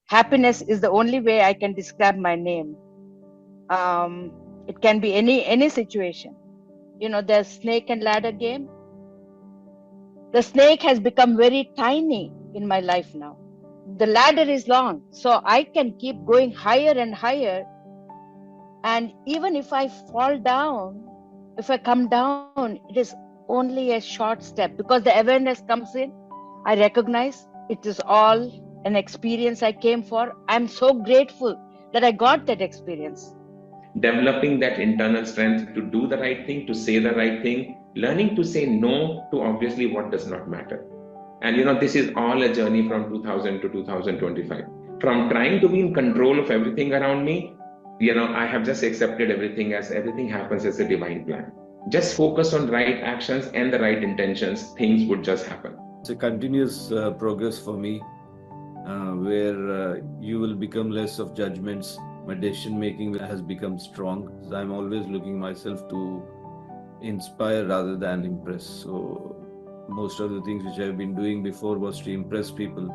Happiness is the only way I can describe my name. It can be any situation. There's snake and ladder game. The snake has become very tiny in my life now. The ladder is long, so I can keep going higher and higher. And even if I fall down, if I come down, it is only a short step because the awareness comes in. I recognize it is all an experience I came for. I'm so grateful that I got that experience. Developing that internal strength to do the right thing, to say the right thing, learning to say no to obviously what does not matter. And this is all a journey from 2000 to 2025. From trying to be in control of everything around me, I have just accepted everything as everything happens as a divine plan. Just focus on right actions and the right intentions, things would just happen. It's a continuous progress for me, where you will become less of judgments. My decision making has become strong. So I'm always looking myself to inspire rather than impress. So most of the things which I've been doing before was to impress people,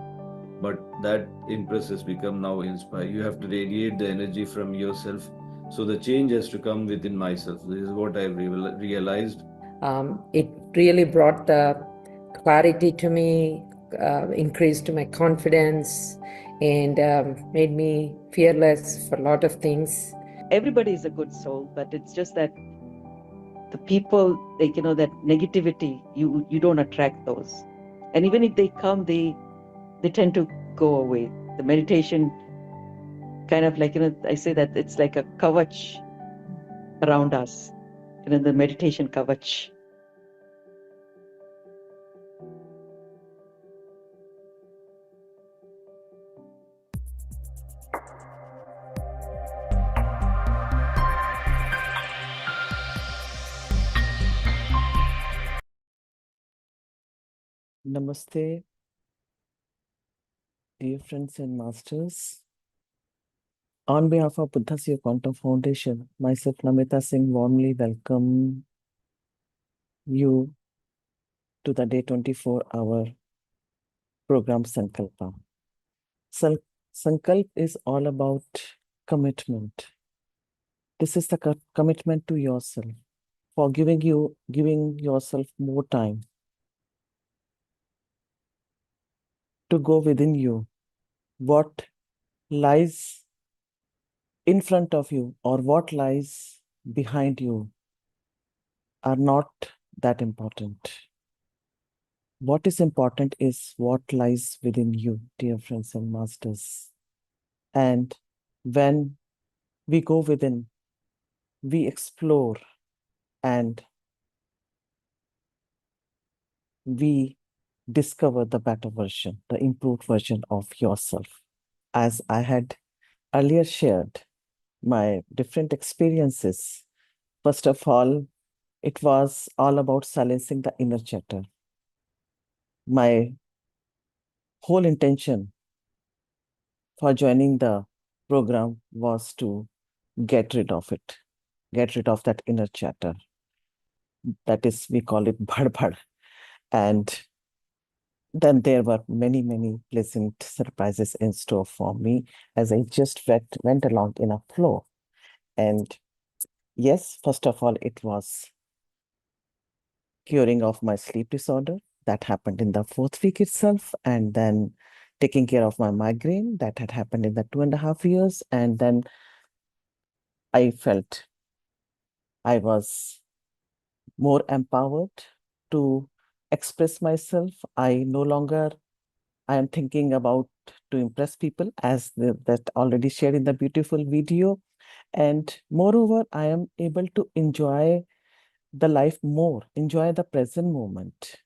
but that impress has become now inspire. You have to radiate the energy from yourself. So the change has to come within myself. This is what I've realized. It really brought the clarity to me, increased my confidence, and made me fearless for a lot of things. Everybody is a good soul, but it's just that the people, that negativity, you don't attract those. And even if they come, they tend to go away. The meditation kind of I say that it's like a kavach around us, the meditation kavach. Namaste, dear friends and masters. On behalf of Buddha Seva Quantum Foundation, myself Namita Singh warmly welcome you to the day 24-hour program Sankalpa. Sankalp is all about commitment. This is the commitment to yourself, for giving yourself more time to go within you. What lies in front of you or what lies behind you are not that important. What is important is what lies within you, dear friends and masters. And when we go within, we explore and we discover the better version, the improved version of yourself. As I had earlier shared my different experiences, first of all, it was all about silencing the inner chatter. My whole intention for joining the program was to get rid of it, get rid of that inner chatter. That is, we call it bad. And then there were many, many pleasant surprises in store for me as I just went along in a flow. And yes, first of all, it was curing of my sleep disorder. That happened in the 4th week itself. And then taking care of my migraine. That had happened in the 2.5 years. And then I felt I was more empowered to express myself. I am thinking about to impress people, as that already shared in the beautiful video. And moreover, I am able to enjoy the life more, enjoy the present moment.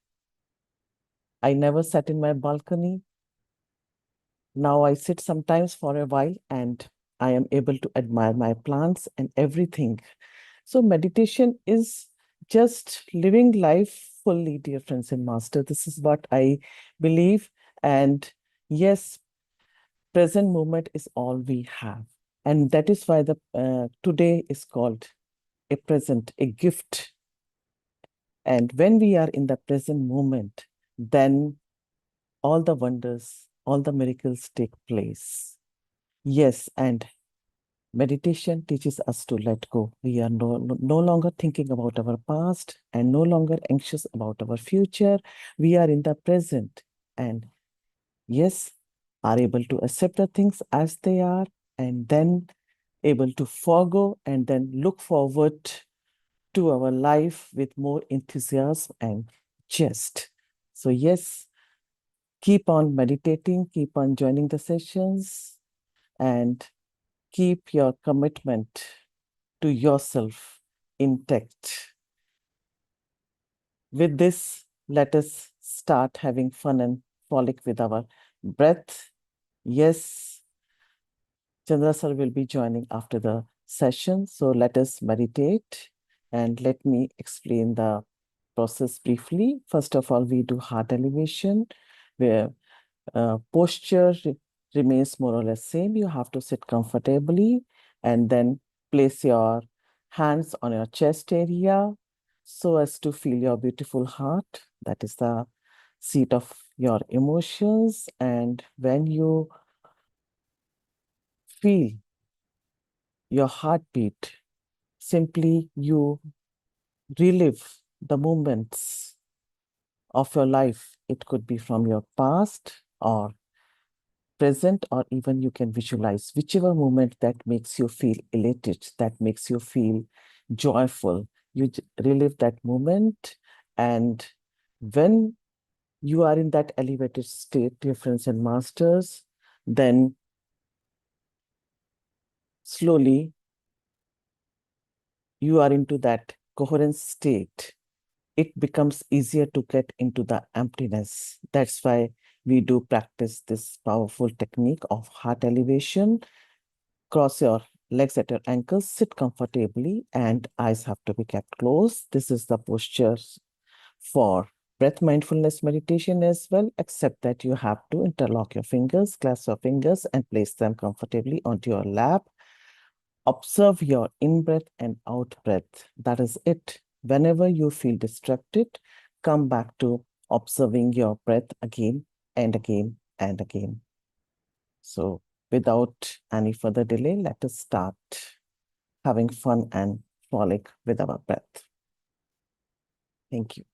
I never sat in my balcony. Now I sit sometimes for a while and I am able to admire my plants and everything. So meditation is just living life fully, dear friends and master. This is what I believe. And yes, present moment is all we have. And that is why the today is called a present, a gift. And when we are in the present moment, then all the wonders all the miracles take place. Yes, and meditation teaches us to let go. We are no longer thinking about our past and no longer anxious about our future. We are in the present and, yes, are able to accept the things as they are and then able to forego and then look forward to our life with more enthusiasm and zest. So, yes, keep on meditating, keep on joining the sessions, and keep your commitment to yourself intact. With this, let us start having fun and frolic with our breath. Yes, Chandra sir will be joining after the session. So let us meditate and let me explain the process briefly. First of all, we do heart elevation where posture remains more or less same. You have to sit comfortably and then place your hands on your chest area so as to feel your beautiful heart. That is the seat of your emotions. And when you feel your heartbeat, simply you relive the moments of your life. It could be from your past or present, or even you can visualize whichever moment that makes you feel elated, that makes you feel joyful. You relive that moment. And when you are in that elevated state, dear friends and masters, then slowly you are into that coherent state. It becomes easier to get into the emptiness. That's why we do practice this powerful technique of heart elevation. Cross your legs at your ankles, sit comfortably, and eyes have to be kept closed. This is the posture for breath mindfulness meditation as well, except that you have to interlock your fingers, clasp your fingers, and place them comfortably onto your lap. Observe your in-breath and out-breath. That is it. Whenever you feel distracted, come back to observing your breath again and again and again. So, without any further delay, let us start having fun and frolic with our breath. Thank you.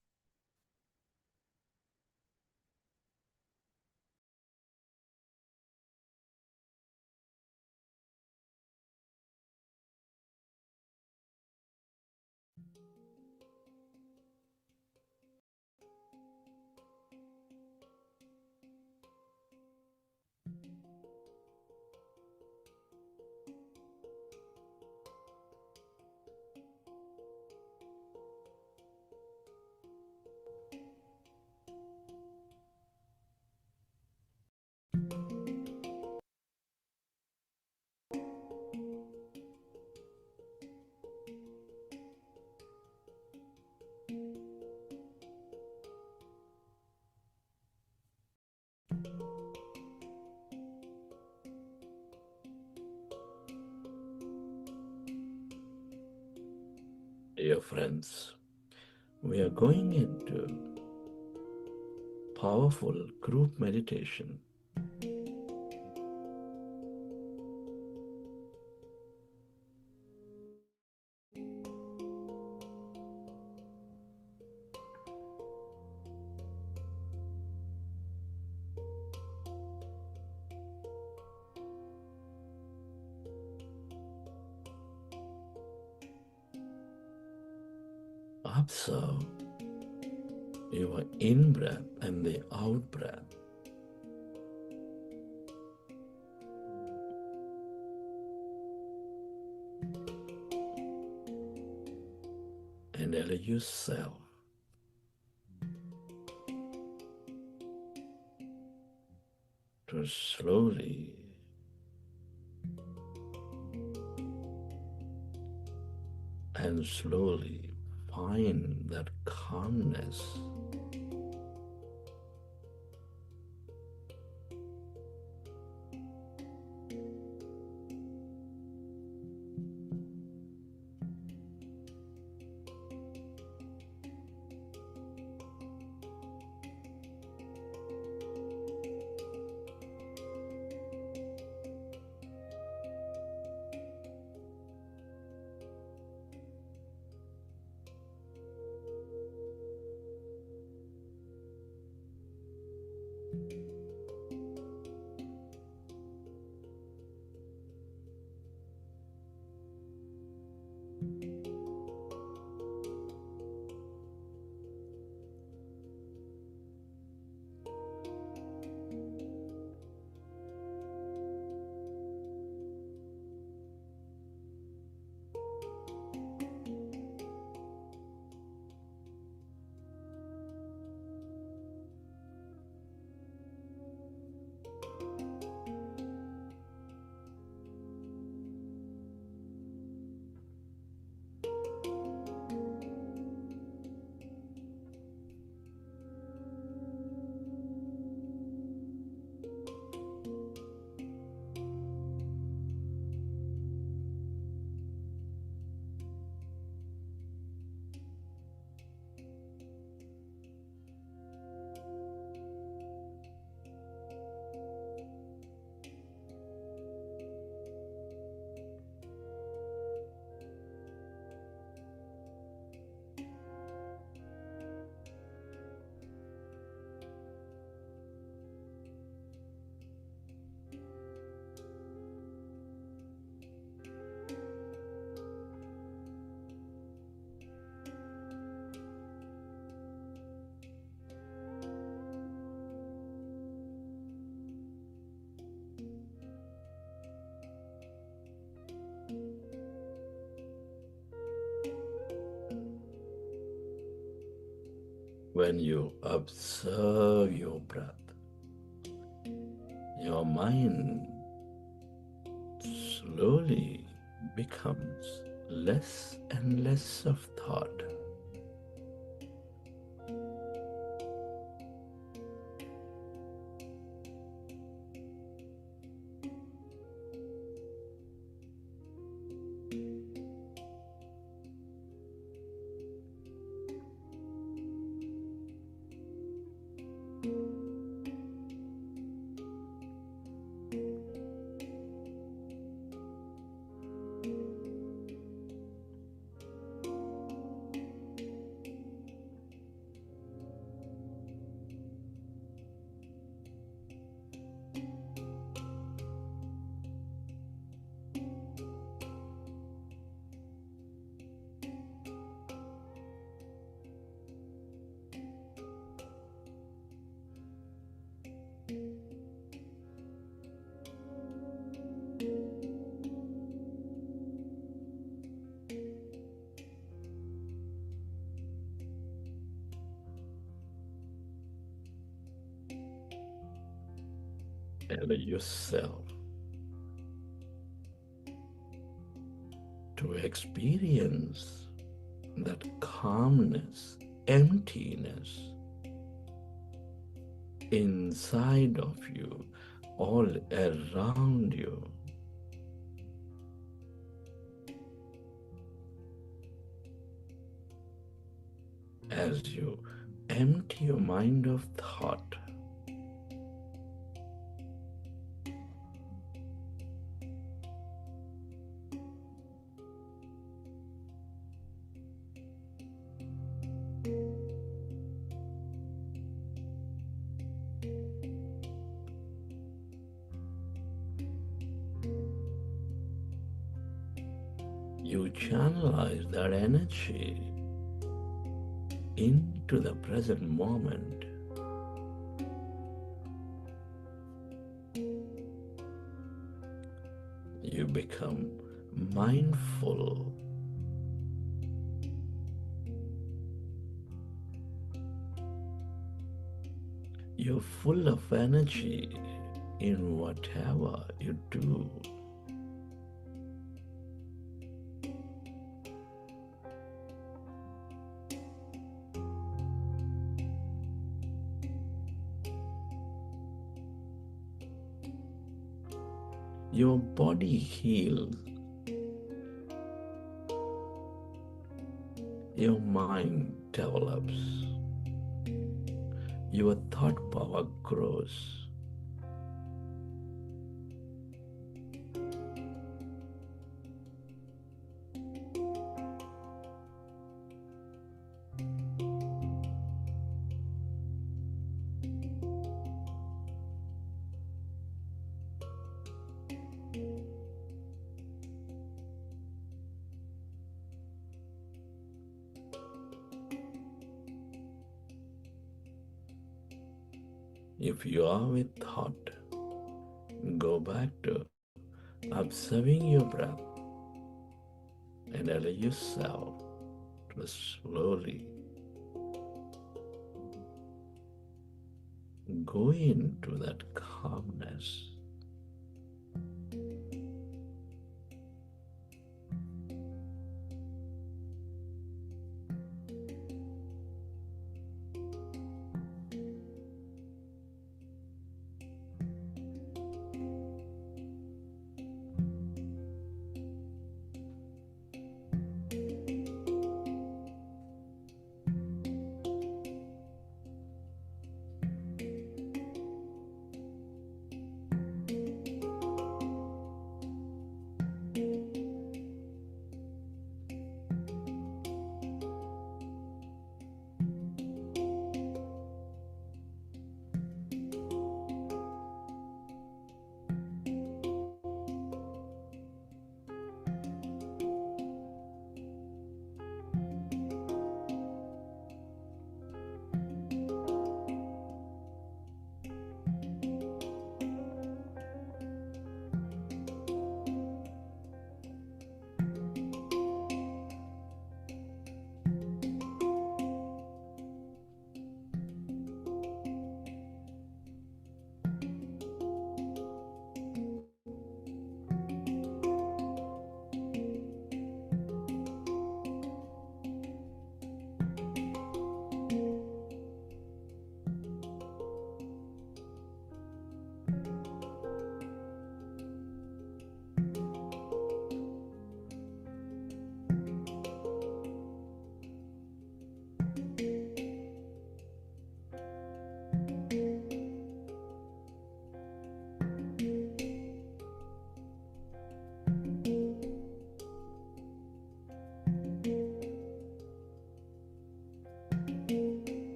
Dear friends, we are going into powerful group meditation. Observe your in breath and the out breath. And allow yourself to slowly and slowly find that calmness When you observe your breath, your mind slowly becomes less and less of thought. Allow yourself to experience that calmness, emptiness inside of you, all around you. As you empty your mind of thought, you channelize that energy into the present moment. You become mindful. You're full of energy in whatever you do. Your body heals. Your mind develops. Your thought power grows. If you are with thought, go back to observing your breath and allow yourself to slowly go into that calmness.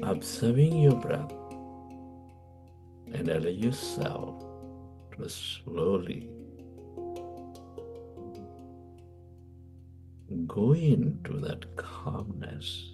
observing your breath, and allow yourself to slowly go into that calmness.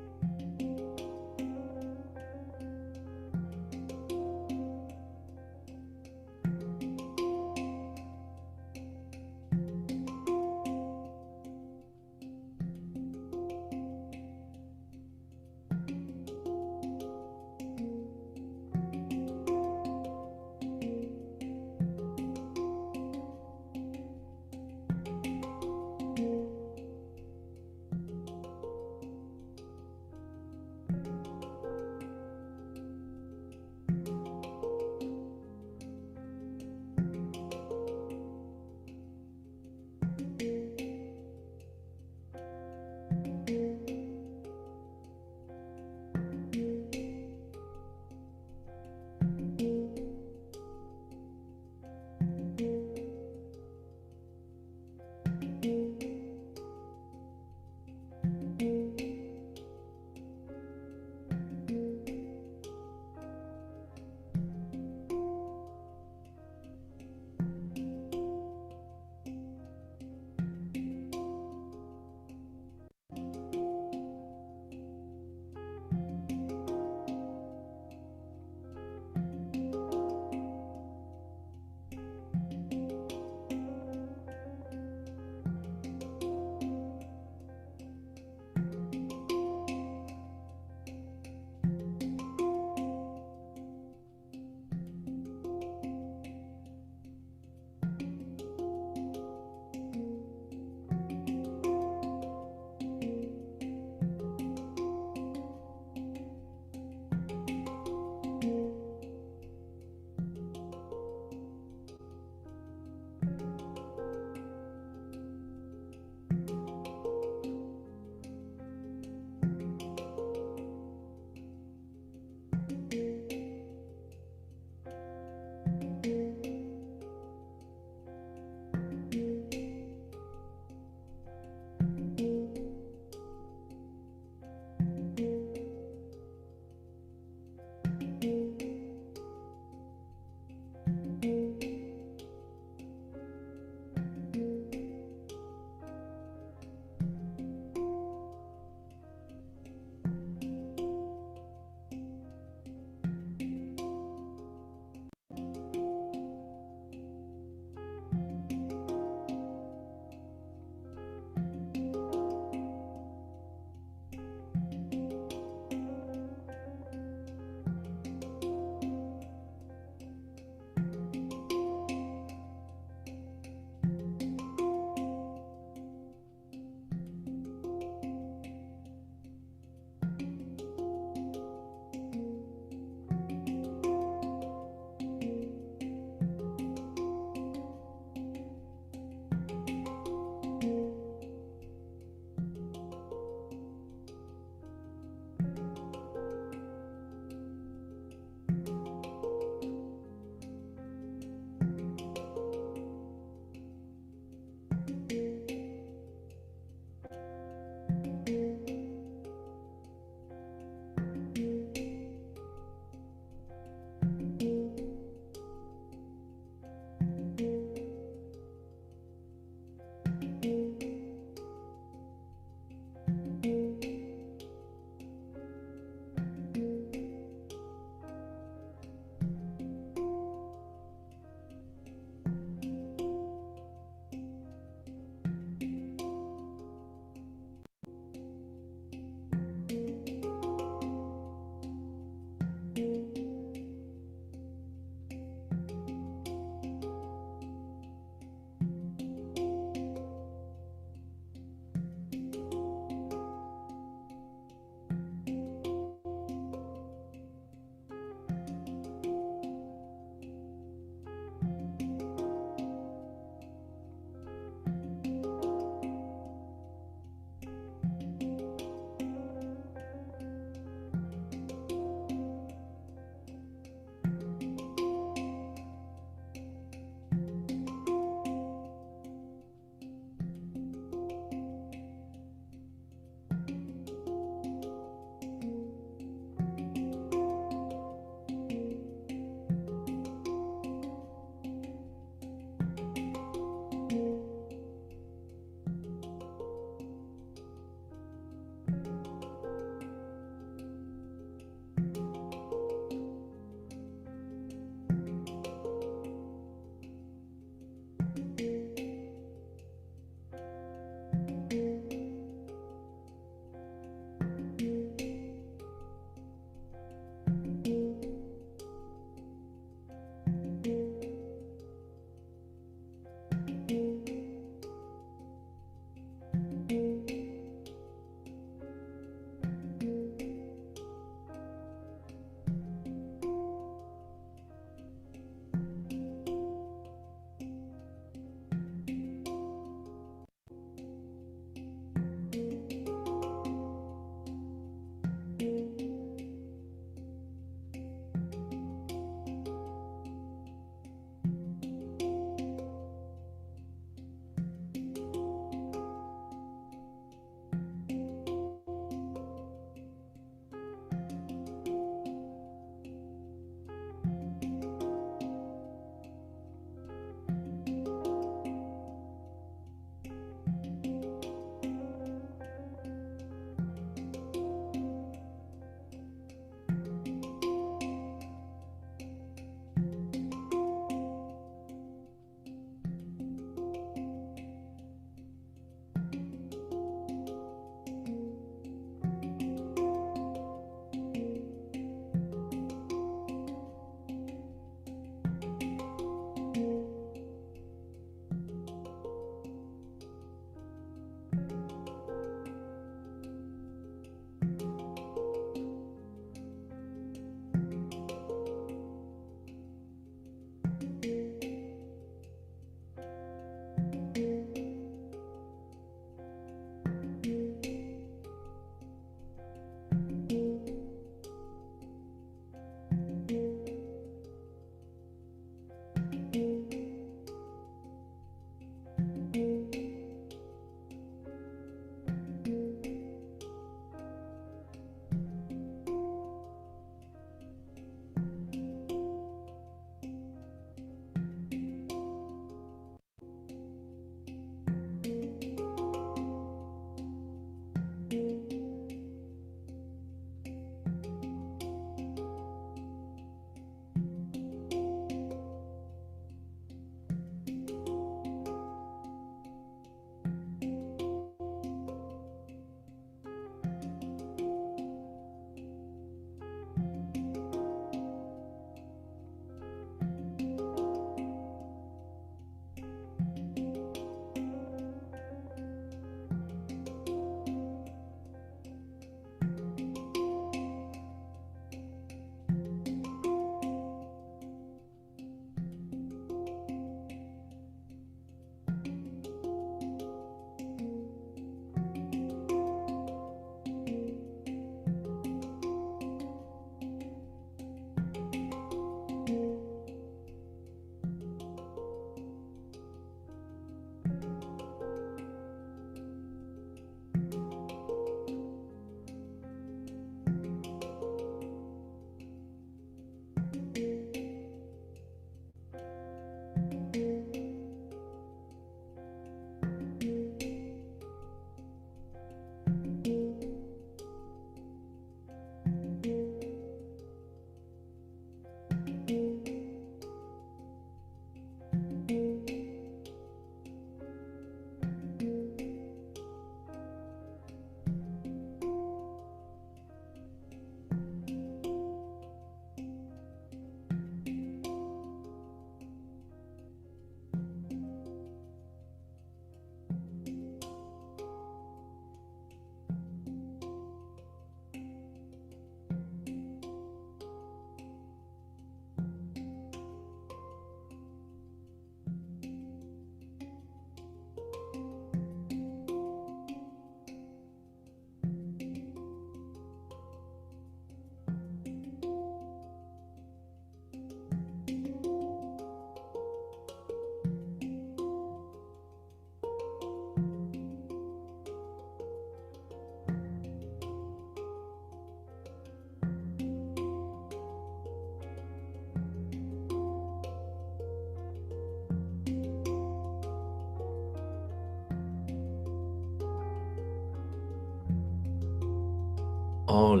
All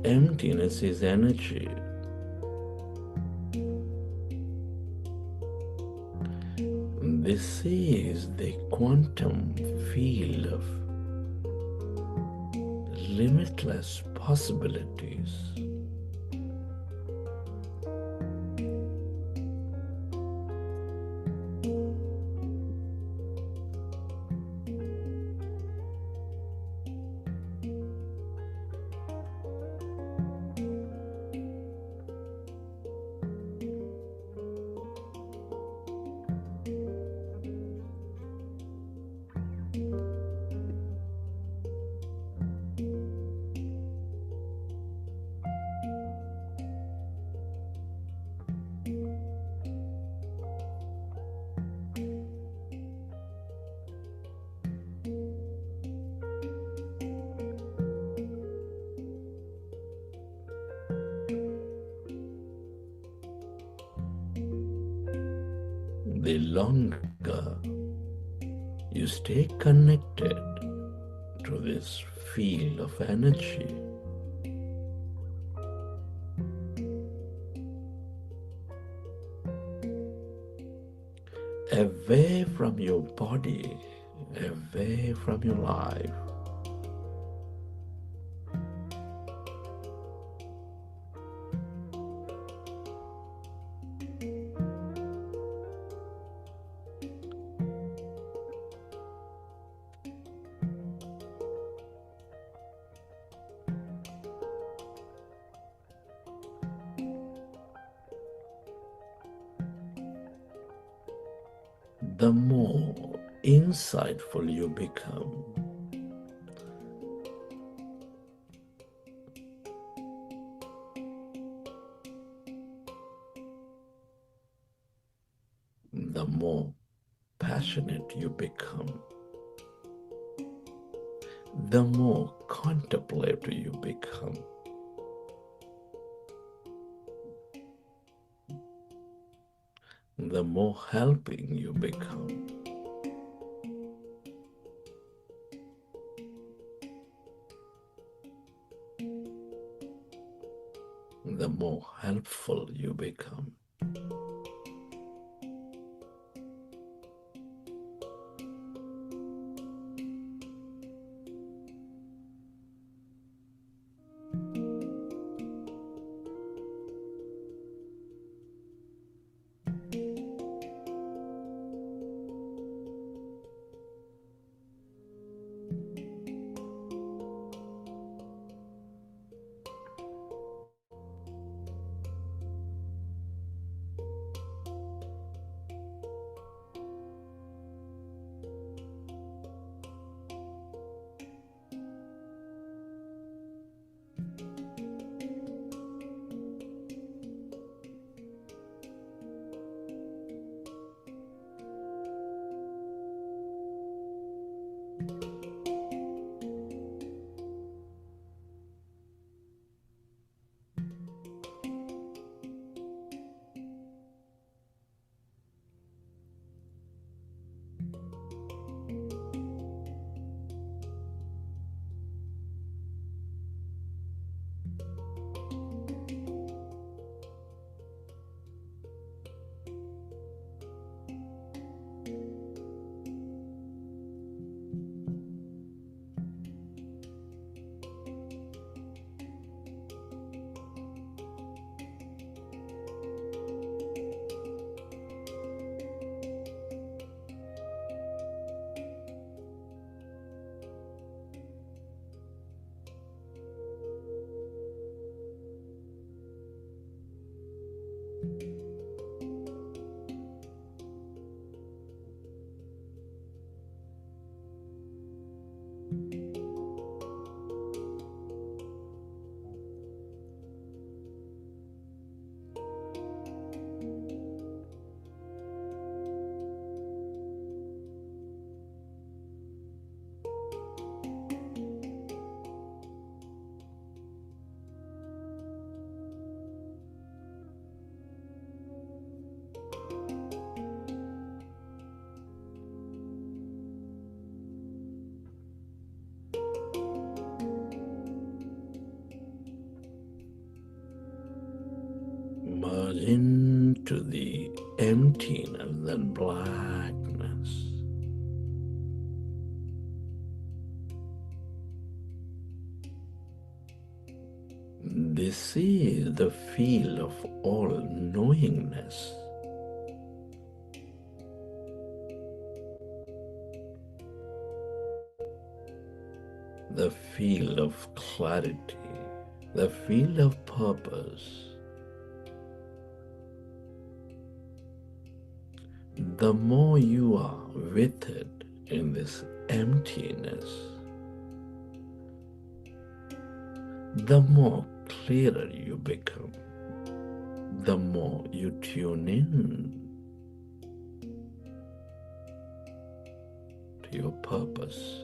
emptiness is energy. This is the quantum field of limitless possibilities. The longer you stay connected to this field of energy, away from your body, away from your life, the more insightful you become. The more passionate you become. The more contemplative you become. The more helping you become. The more helpful you become. into the emptiness and blackness. This is the field of all knowingness. The field of clarity, the field of purpose. The more you are with it in this emptiness, the more clearer you become, the more you tune in to your purpose.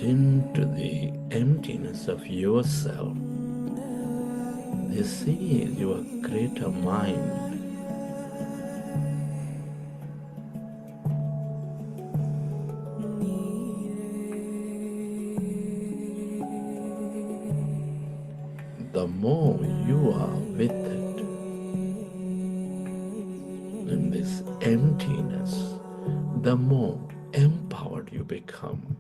Into the emptiness of yourself. This is your greater mind. The more you are with it in this emptiness, the more empowered you become,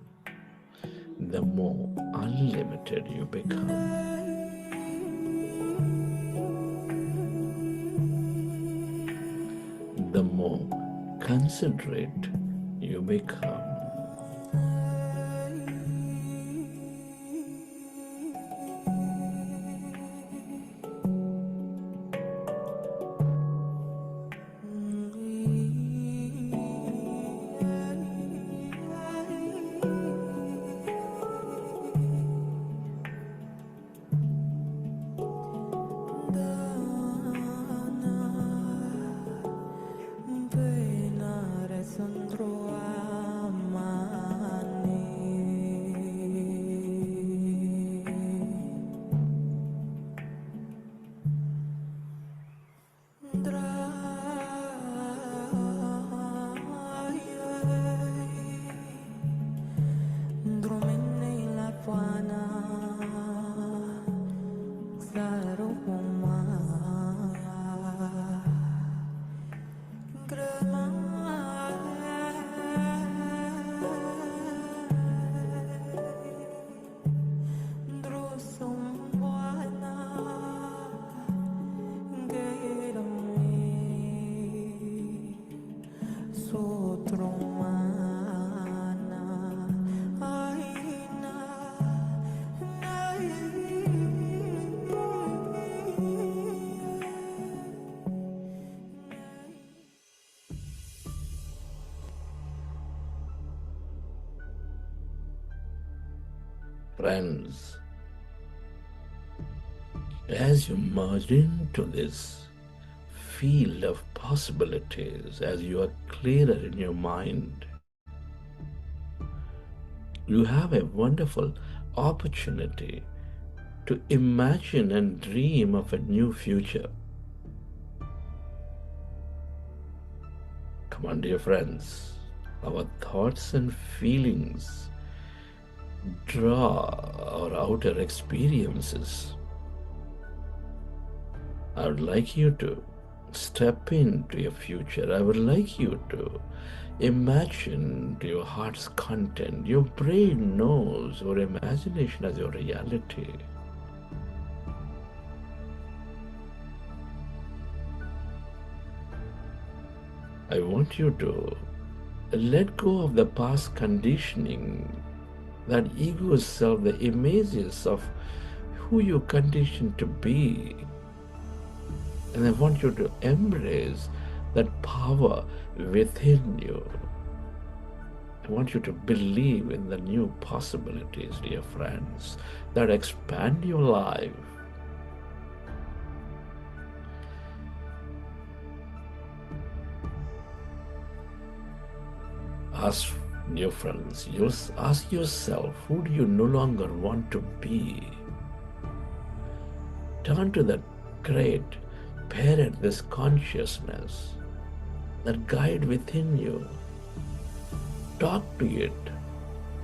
the more unlimited you become. The more considerate you become. Friends, as you merge into this field of possibilities, as you are clearer in your mind, you have a wonderful opportunity to imagine and dream of a new future. Come on, dear friends, our thoughts and feelings draw our outer experiences. I would like you to step into your future. I would like you to imagine your heart's content. Your brain knows your imagination as your reality. I want you to let go of the past conditioning, that ego self, the images of who you're conditioned to be. And I want you to embrace that power within you. I want you to believe in the new possibilities, dear friends, that expand your life. Ask, dear friends, ask yourself, who do you no longer want to be? Turn to that great parent, this consciousness, that guide within you. Talk to it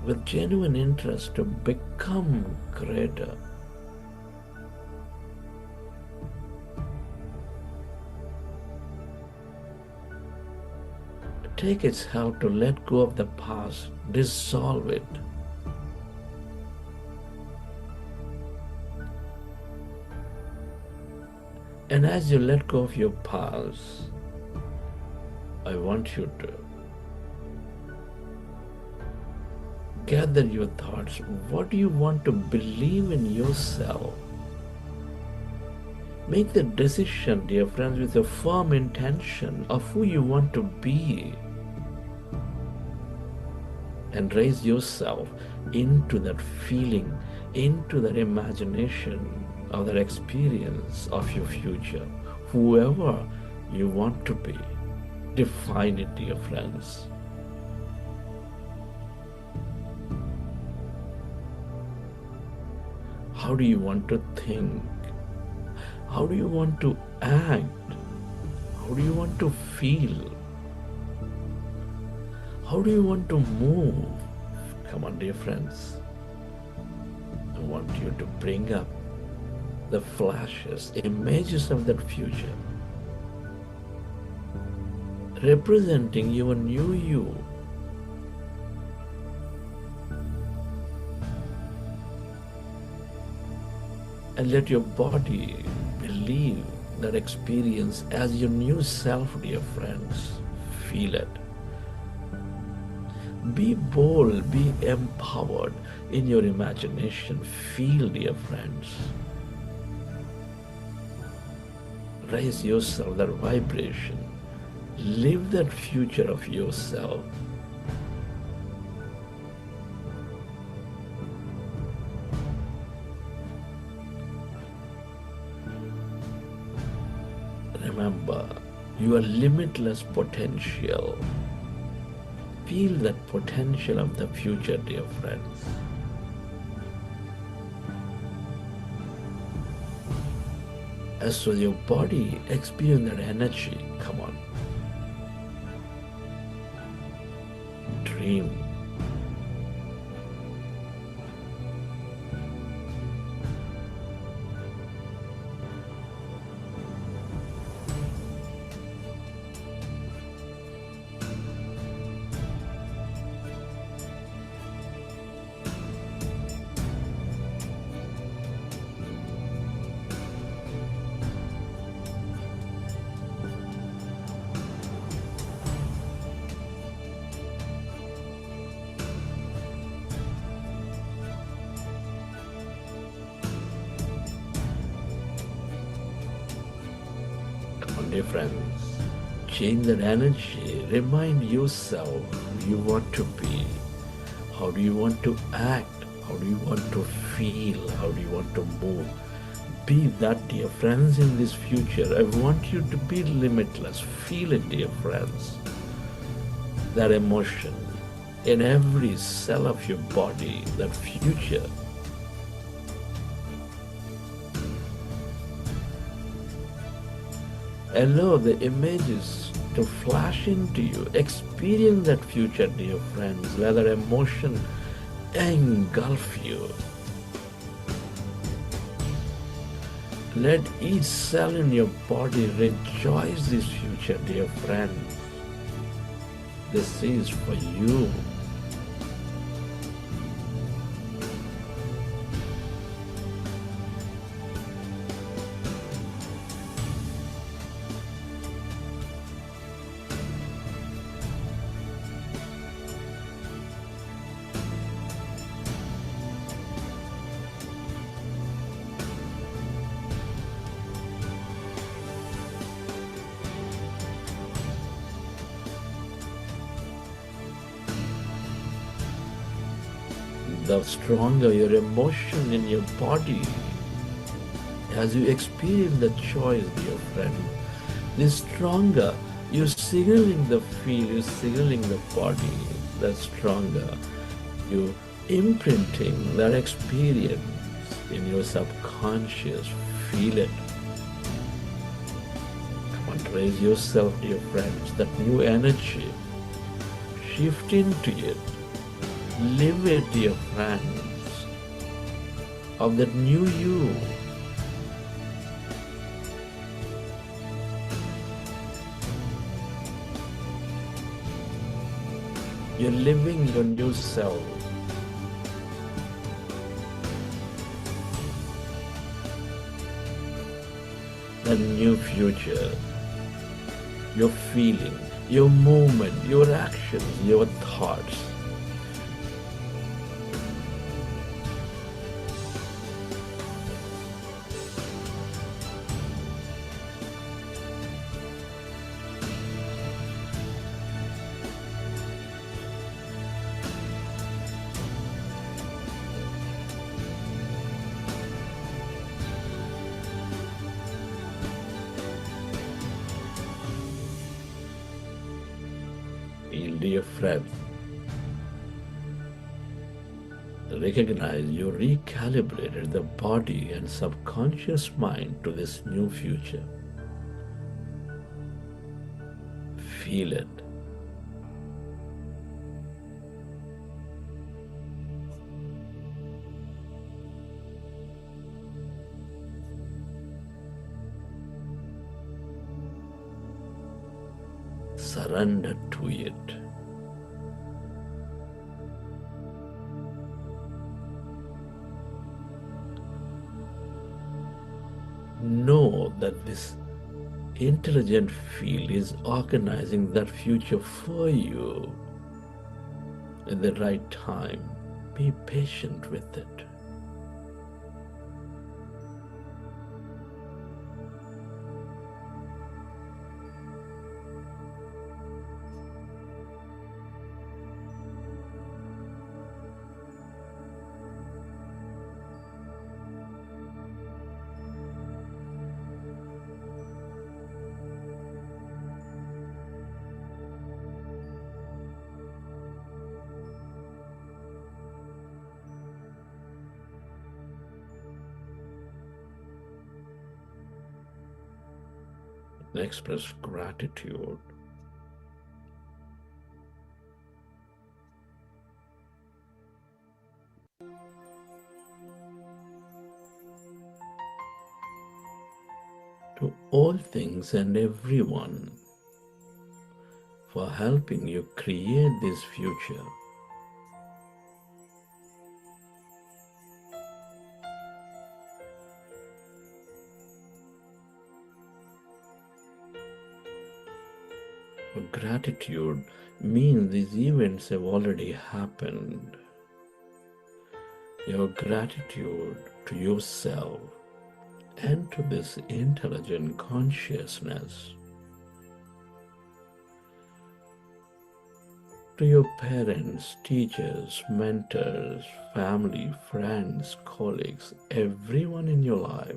with genuine interest to become greater. Take its help to let go of the past, dissolve it. And as you let go of your past, I want you to gather your thoughts. What do you want to believe in yourself? Make the decision, dear friends, with a firm intention of who you want to be. And raise yourself into that feeling, into that imagination of that experience of your future. Whoever you want to be, define it, dear friends. How do you want to think? How do you want to act? How do you want to feel? How do you want to move? Come on, dear friends. I want you to bring up the flashes, images of that future, representing your new you. And let your body believe that experience as your new self, dear friends. Feel it. Be bold, be empowered in your imagination. Feel, dear friends. Raise yourself, that vibration. Live that future of yourself. Remember, you are limitless potential. Feel that potential of the future, dear friends. As so your body experience that energy, come on. Dream. Dear friends, change that energy. Remind yourself who you want to be. How do you want to act? How do you want to feel? How do you want to move? Be that, dear friends, in this future. I want you to be limitless. Feel it, dear friends. That emotion in every cell of your body, that future. Allow the images to flash into you. Experience that future, dear friends, where that emotion engulf you. Let each cell in your body rejoice this future, dear friends. This is for you. The stronger your emotion in your body, as you experience the choice, dear friend, the stronger you're signaling the feel, you're signaling the body, the stronger you're imprinting that experience in your subconscious. Feel it. Come on, raise yourself, dear friends, that new energy. Shift into it. Live it, dear friends, of that new you. You're living your new self. That new future. Your feeling, your movement, your actions, your thoughts. Dear friend, recognize you recalibrated the body and subconscious mind to this new future. Feel it. Surrender to it. Know that this intelligent field is organizing that future for you at the right time. Be patient with it. Express gratitude. To all things and everyone for helping you create this future. Gratitude means these events have already happened. Your gratitude to yourself and to this intelligent consciousness. to your parents, teachers, mentors, family, friends, colleagues, everyone in your life.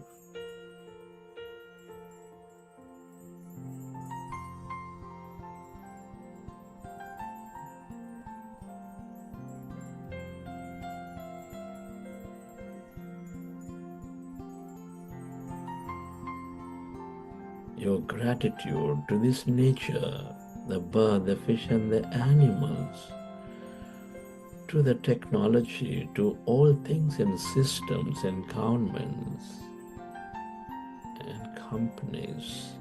Your gratitude to this nature, the bird, the fish, and the animals, to the technology, to all things in systems and governments and companies.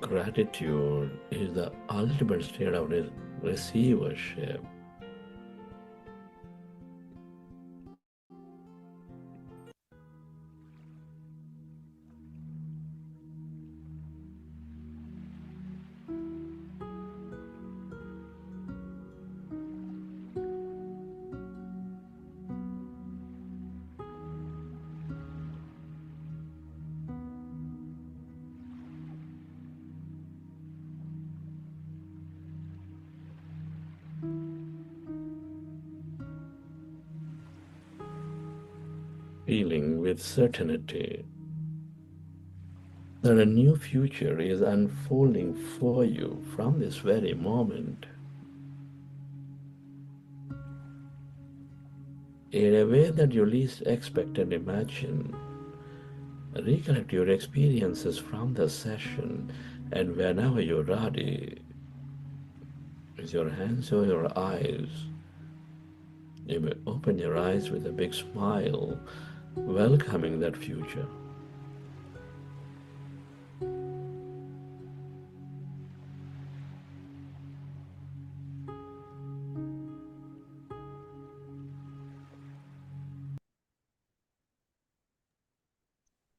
Gratitude is the ultimate state of receivership. Feeling with certainty that a new future is unfolding for you from this very moment in a way that you least expect and imagine. Recollect your experiences from the session, and whenever you're ready, with your hands over your eyes, you may open your eyes with a big smile, welcoming that future.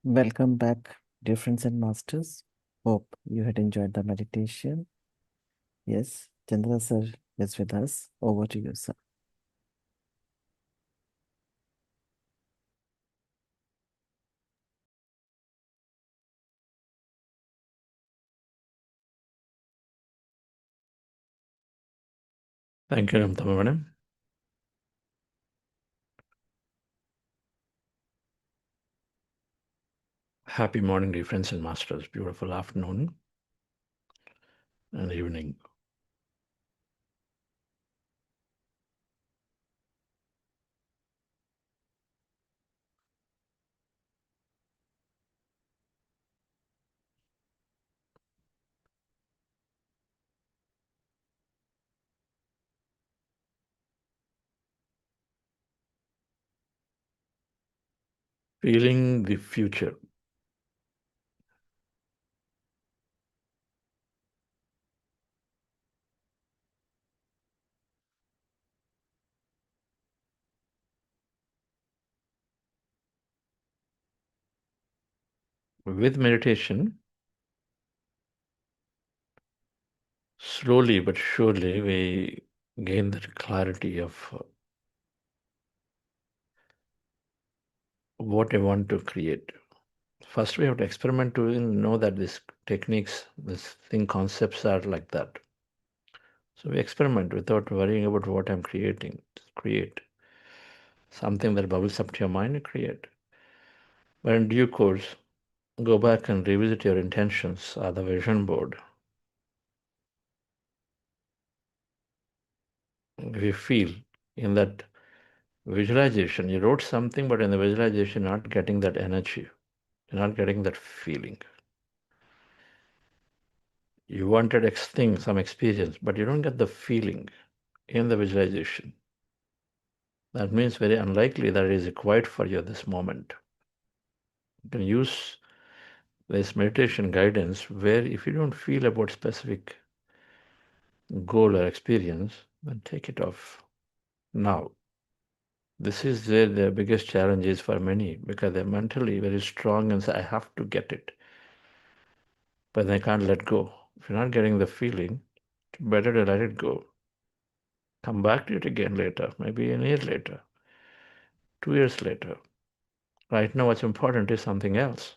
Welcome back, dear friends and masters. Hope you had enjoyed the meditation. Yes, Chandra sir is with us. Over to you, sir. Thank you, Namtama Madam. Happy morning, dear friends and masters. Beautiful afternoon and evening. Feeling the future. With meditation, slowly but surely we gain that clarity of what I want to create. First, we have to experiment to know that these techniques, this thing, concepts are like that. So we experiment without worrying about what I'm creating. Just create something that bubbles up to your mind, create. But in due course, go back and revisit your intentions or the vision board. If you feel in that visualization, you wrote something, but in the visualization, you're not getting that energy, you're not getting that feeling. You wanted X thing, some experience, but you don't get the feeling. in the visualization. That means very unlikely that it is required for you at this moment. You can use this meditation guidance where if you don't feel about specific goal or experience, then take it off now. This is where the biggest challenge is for many because they're mentally very strong and say, I have to get it. But they can't let go. If you're not getting the feeling, it's better to let it go. Come back to it again later, maybe a year later, 2 years later. Right now, what's important is something else.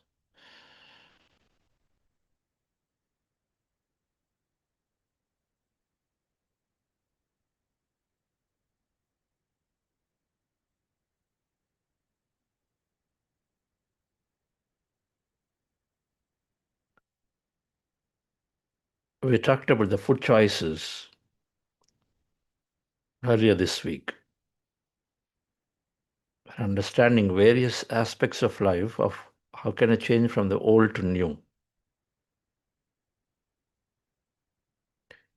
We talked about the food choices earlier this week. Understanding various aspects of life of how can I change from the old to new.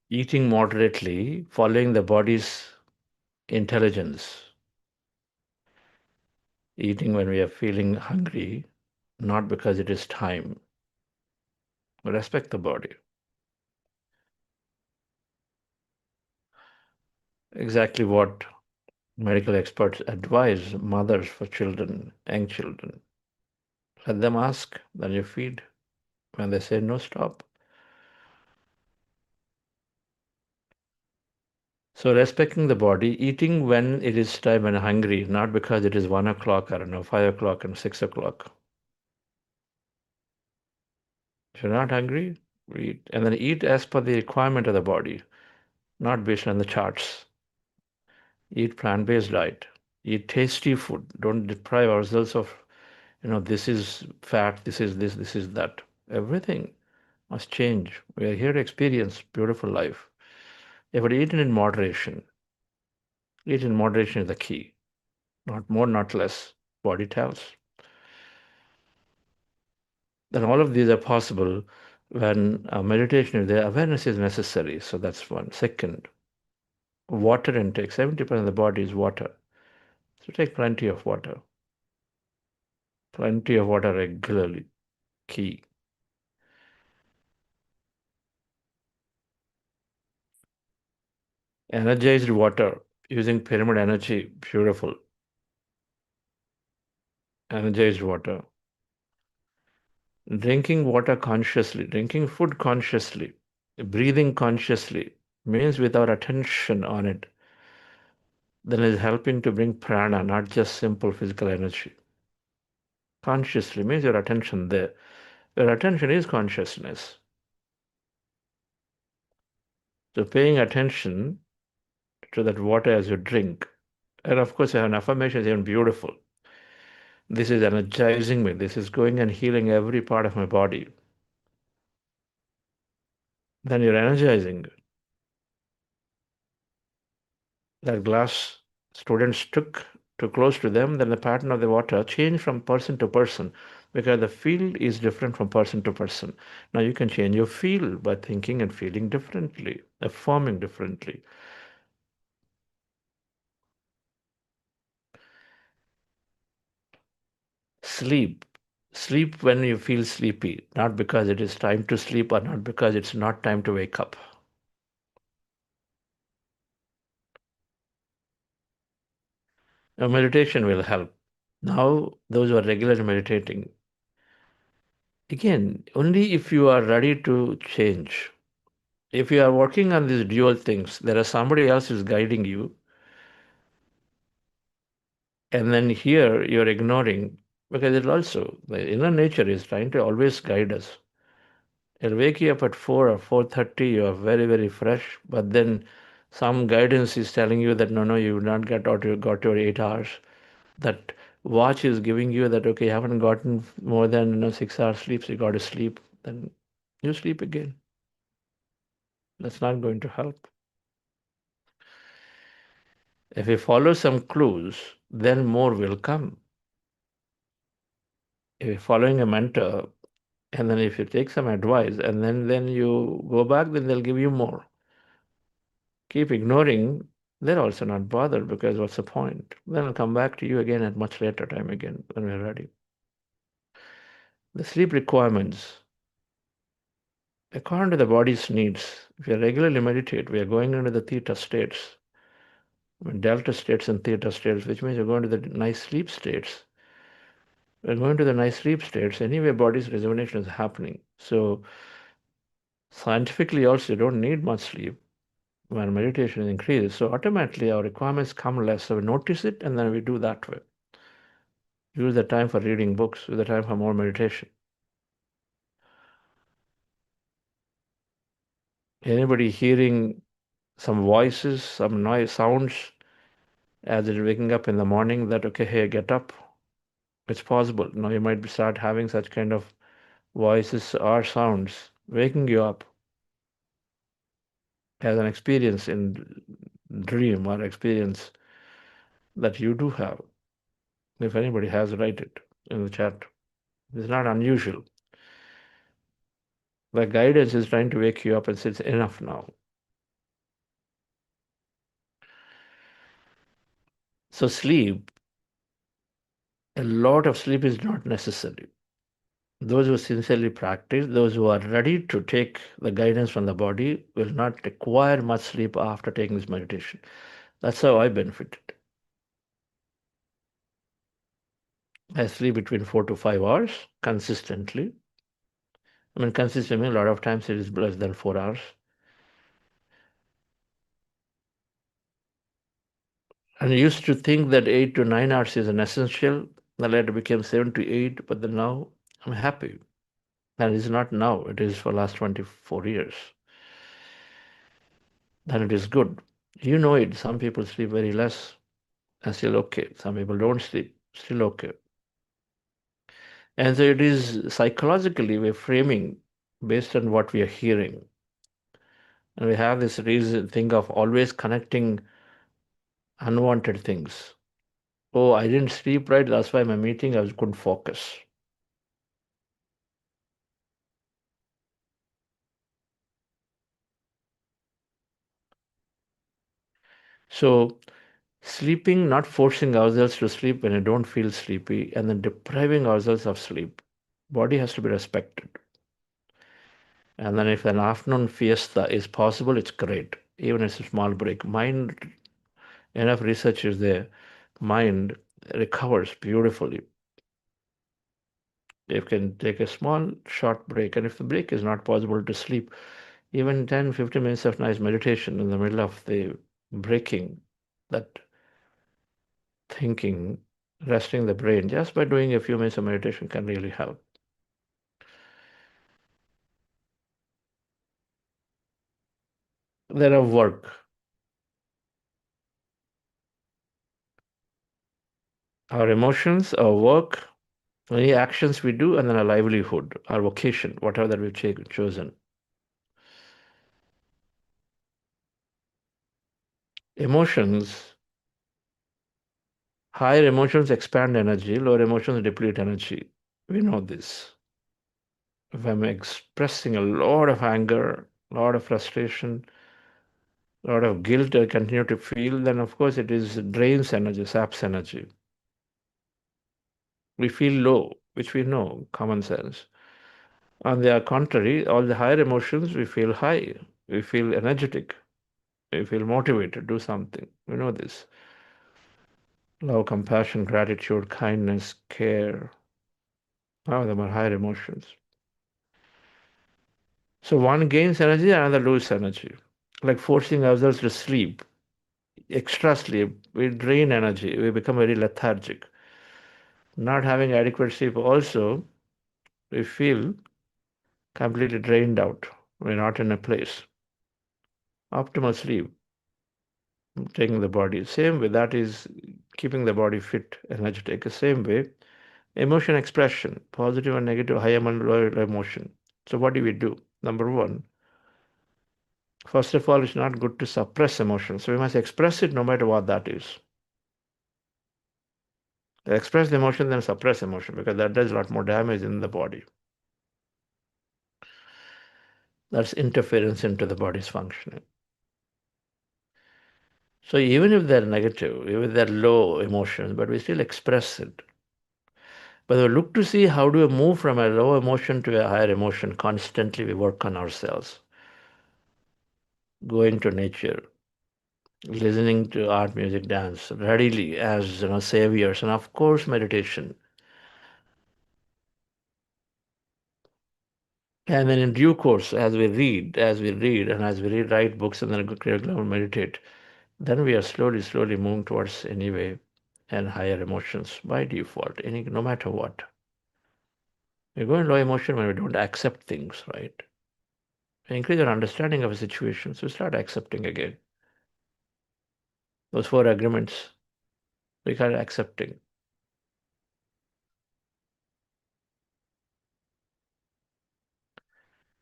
Eating moderately, following the body's intelligence. Eating when we are feeling hungry, not because it is time. Respect the body. Exactly what medical experts advise mothers for children, young children. Let them ask, then you feed. When they say no, stop. So respecting the body, eating when it is time and hungry, not because it is 1 o'clock or 5 o'clock and 6 o'clock. If you're not hungry, eat. And then eat as per the requirement of the body, not based on the charts. Eat plant-based diet. Eat tasty food. Don't deprive ourselves of, this is fat, this is this, this is that. Everything must change. We are here to experience beautiful life. If we eat it in moderation, eat in moderation is the key. Not more, not less. Body tells. Then all of these are possible when meditation is there. Awareness is necessary. So that's one. Second, water intake. 70% of the body is water. So take plenty of water. Plenty of water regularly. Key. Energized water using pyramid energy. Beautiful. Energized water. Drinking water consciously, drinking food consciously, breathing consciously means with our attention on it, then is helping to bring prana, not just simple physical energy. Consciously means your attention there. Your attention is consciousness. So paying attention to that water as you drink. And of course, an affirmation is even beautiful. This is energizing me. This is going and healing every part of my body. Then you're energizing. That glass students took too close to them, then the pattern of the water changed from person to person because the field is different from person to person. Now you can change your field by thinking and feeling differently, affirming differently. Sleep. Sleep when you feel sleepy, not because it is time to sleep or not because it's not time to wake up. Now, meditation will help. Now, those who are regularly meditating, again, only if you are ready to change. If you are working on these dual things, there is somebody else who's guiding you, and then here you're ignoring because it also the inner nature is trying to always guide us. It'll wake you up at 4 or 4:30, you are very, very fresh, but then some guidance is telling you that no, you've not got your 8 hours. That watch is giving you that okay, you haven't gotten more than 6 hours sleep, so you got to sleep. Then you sleep again. That's not going to help. If you follow some clues, then more will come. If you're following a mentor, and then if you take some advice, and then you go back, then they'll give you more. Keep ignoring, they're also not bothered because what's the point? Then I'll come back to you again at much later time again when we're ready. The sleep requirements, according to the body's needs, if you regularly meditate, we are going into the theta states, delta states and theta states, which means you're going to the nice sleep states. We're going to the nice sleep states. Anyway, body's rejuvenation is happening. So scientifically also, you don't need much sleep when meditation increases. So automatically our requirements come less. So we notice it and then we do that way. Use the time for reading books, use the time for more meditation. Anybody hearing some voices, some noise, sounds as they're waking up in the morning that, okay, hey, get up. It's possible. Now you might start having such kind of voices or sounds waking you up as an experience in dream or experience that you do have. If anybody has, write it in the chat. It's not unusual. The guidance is trying to wake you up and say it's enough now. So sleep, a lot of sleep is not necessary. Those who sincerely practice, those who are ready to take the guidance from the body, will not require much sleep after taking this meditation. That's how I benefited. I sleep between 4 to 5 hours consistently. I mean, consistently, a lot of times it is less than 4 hours. And I used to think that 8 to 9 hours is an essential. The later became 7 to 8, but then now I'm happy. And it's not now, it is for last 24 years. Then it is good. You know it, some people sleep very less and still okay. Some people don't sleep, still okay. And so it is psychologically, we're framing based on what we are hearing. And we have this reason, thing of always connecting unwanted things. Oh, I didn't sleep right, that's why my meeting I couldn't focus. So sleeping, not forcing ourselves to sleep when you don't feel sleepy, and then depriving ourselves of sleep. Body has to be respected. And then if an afternoon fiesta is possible, it's great. Even if it's a small break. Mind, enough research is there. Mind recovers beautifully. You can take a small short break. And if the break is not possible to sleep, even 10, 15 minutes of nice meditation in the middle of the breaking, that thinking, resting the brain, just by doing a few minutes of meditation can really help. Then of work. Our emotions, our work, any actions we do, and then our livelihood, our vocation, whatever that we've chosen. Emotions, higher emotions expand energy, lower emotions deplete energy. We know this. If I'm expressing a lot of anger, a lot of frustration, a lot of guilt I continue to feel, then of course it is drains energy, saps energy. We feel low, which we know, common sense. On the contrary, all the higher emotions, we feel high, we feel energetic, we feel motivated to do something. We know this. Love, compassion, gratitude, kindness, care, all of them are higher emotions. So one gains energy, another loses energy. Like forcing ourselves to sleep, extra sleep, we drain energy, we become very lethargic. Not having adequate sleep also, we feel completely drained out. We're not in a place. Optimal sleep, taking the body. Same way, that is keeping the body fit, energetic. The same way, emotion expression, positive and negative, high and low emotion. So what do we do? Number one, first of all, it's not good to suppress emotion. So we must express it no matter what that is. Express the emotion, then suppress emotion, because that does a lot more damage in the body. That's interference into the body's functioning. So even if they're negative, even if they're low emotions, but we still express it. But we look to see how do we move from a low emotion to a higher emotion. Constantly we work on ourselves. Going to nature, listening to art, music, dance, readily as saviors, and of course meditation. And then in due course, as we read, and as we write books and then regularly meditate, then we are slowly moving towards anyway and higher emotions by default, no matter what. We go in low emotion when we don't accept things, right? We increase our understanding of a situation, so we start accepting again. Those 4 agreements, we start accepting.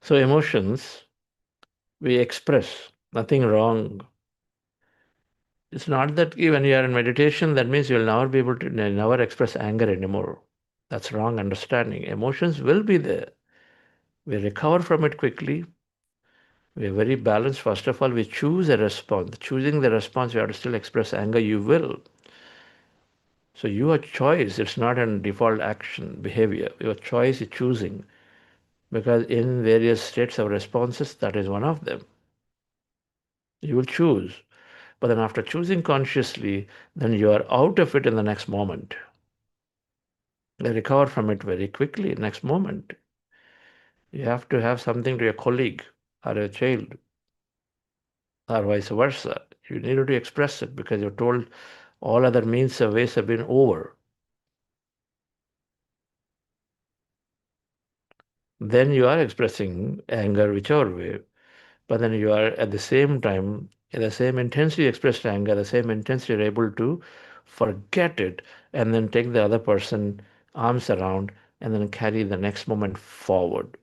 So emotions, we express, nothing wrong. It's not that when you are in meditation, that means you'll never be able to never express anger anymore. That's wrong understanding. Emotions will be there. We recover from it quickly. We are very balanced. First of all, we choose a response. Choosing the response, you have to still express anger, you will. So your choice, it's not a default action, behavior. Your choice is choosing. Because in various states of responses, that is one of them. You will choose. But then after choosing consciously, then you are out of it in the next moment. They recover from it very quickly, next moment. You have to have something to your colleague or a child or vice versa. You need to express it because you're told all other means of ways have been over. Then you are expressing anger whichever way, but then you are at the same time, in the same intensity expressed anger, the same intensity you're able to forget it and then take the other person arms around and then carry the next moment forward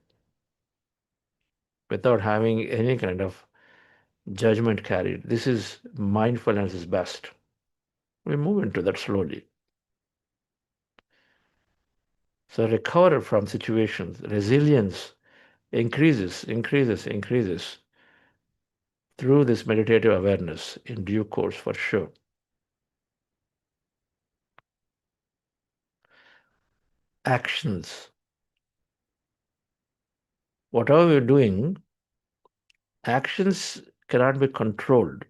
without having any kind of judgment carried. This is mindfulness is best. We move into that slowly. So recover from situations, resilience increases through this meditative awareness in due course for sure. Actions. Whatever we're doing, actions cannot be controlled.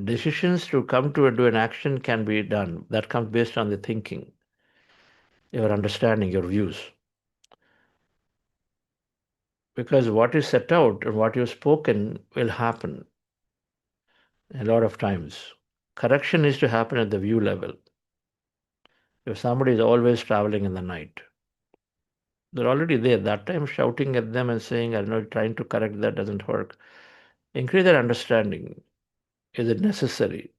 Decisions to come to do an action can be done. That comes based on the thinking, your understanding, your views. Because what is set out and what you've spoken will happen a lot of times. Correction needs to happen at the view level. If somebody is always traveling in the night, they're already there. That time shouting at them and saying, I know, trying to correct that doesn't work. Increase their understanding. Is it necessary?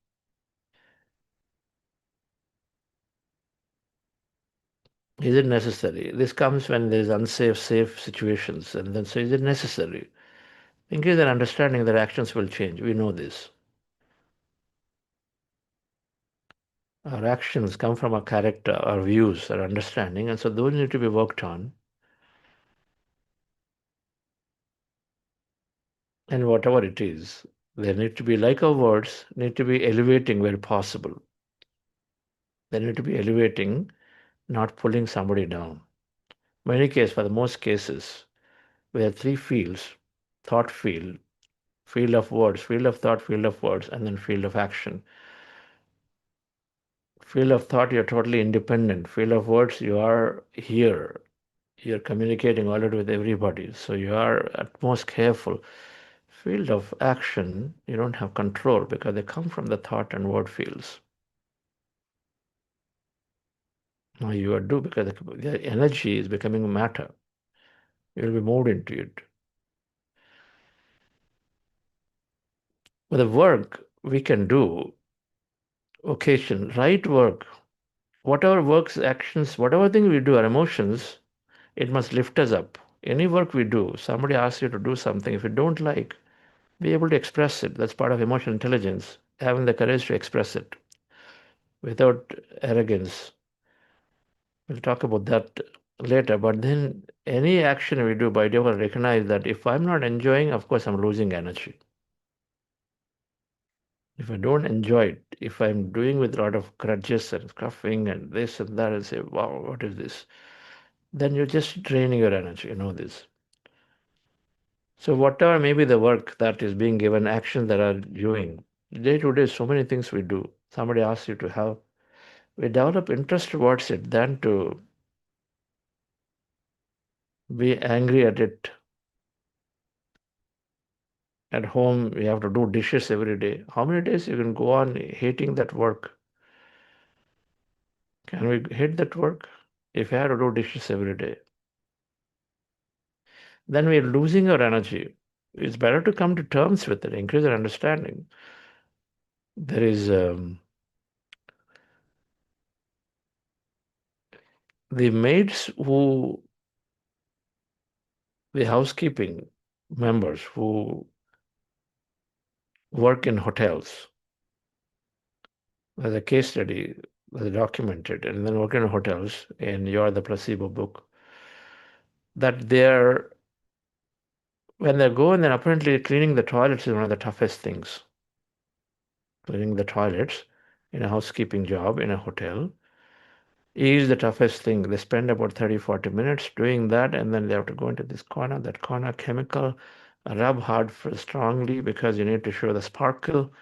Is it necessary? This comes when there is unsafe, safe situations. And then so is it necessary? Increase their understanding, their actions will change. We know this. Our actions come from our character, our views, our understanding, and so those need to be worked on. And whatever it is, they need to be like our words, need to be elevating where possible. They need to be elevating, not pulling somebody down. Many cases, for the most cases, we have 3 fields: thought field, field of words, field of thought, field of words, and then field of action. Field of thought, you're totally independent. Field of words, you are here. You're communicating already with everybody. So you are at most careful. Field of action, you don't have control because they come from the thought and word fields. Now you do because the energy is becoming matter. You'll be moved into it. But the work we can do, occasion, right work, whatever works, actions, whatever thing we do, our emotions, it must lift us up. Any work we do, somebody asks you to do something, if you don't like, be able to express it. That's part of emotional intelligence, having the courage to express it without arrogance. We'll talk about that later. But then any action we do by default recognize that if I'm not enjoying, of course I'm losing energy. If I don't enjoy it, if I'm doing with a lot of grudges and scuffing and this and that, and say, wow, what is this? Then you're just draining your energy, you know this. So whatever may be the work that is being given, actions that are doing, day to day, so many things we do. Somebody asks you to help. We develop interest towards it than to be angry at it. At home, we have to do dishes every day. How many days you can go on hating that work? Can we hate that work? If I have to do dishes every day, then we're losing our energy. It's better to come to terms with it, increase our understanding. There is the maids who, the housekeeping members who work in hotels. There's a case study that's documented, and then work in hotels, and you're the placebo book, that they're, when they go and then apparently cleaning the toilets is one of the toughest things. Cleaning the toilets in a housekeeping job in a hotel is the toughest thing. They spend about 30, 40 minutes doing that, and then they have to go into this corner, that corner, chemical, rub hard for strongly because you need to show the sparkle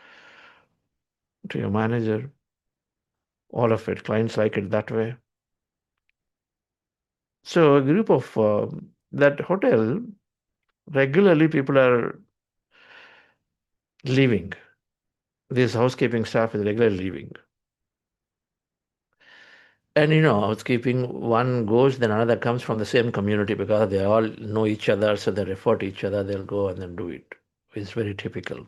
to your manager. All of it. Clients like it that way. So a group of that hotel, regularly people are leaving. This housekeeping staff is regularly leaving. And housekeeping, one goes, then another comes from the same community because they all know each other, so they refer to each other, they'll go and then do it. It's very typical.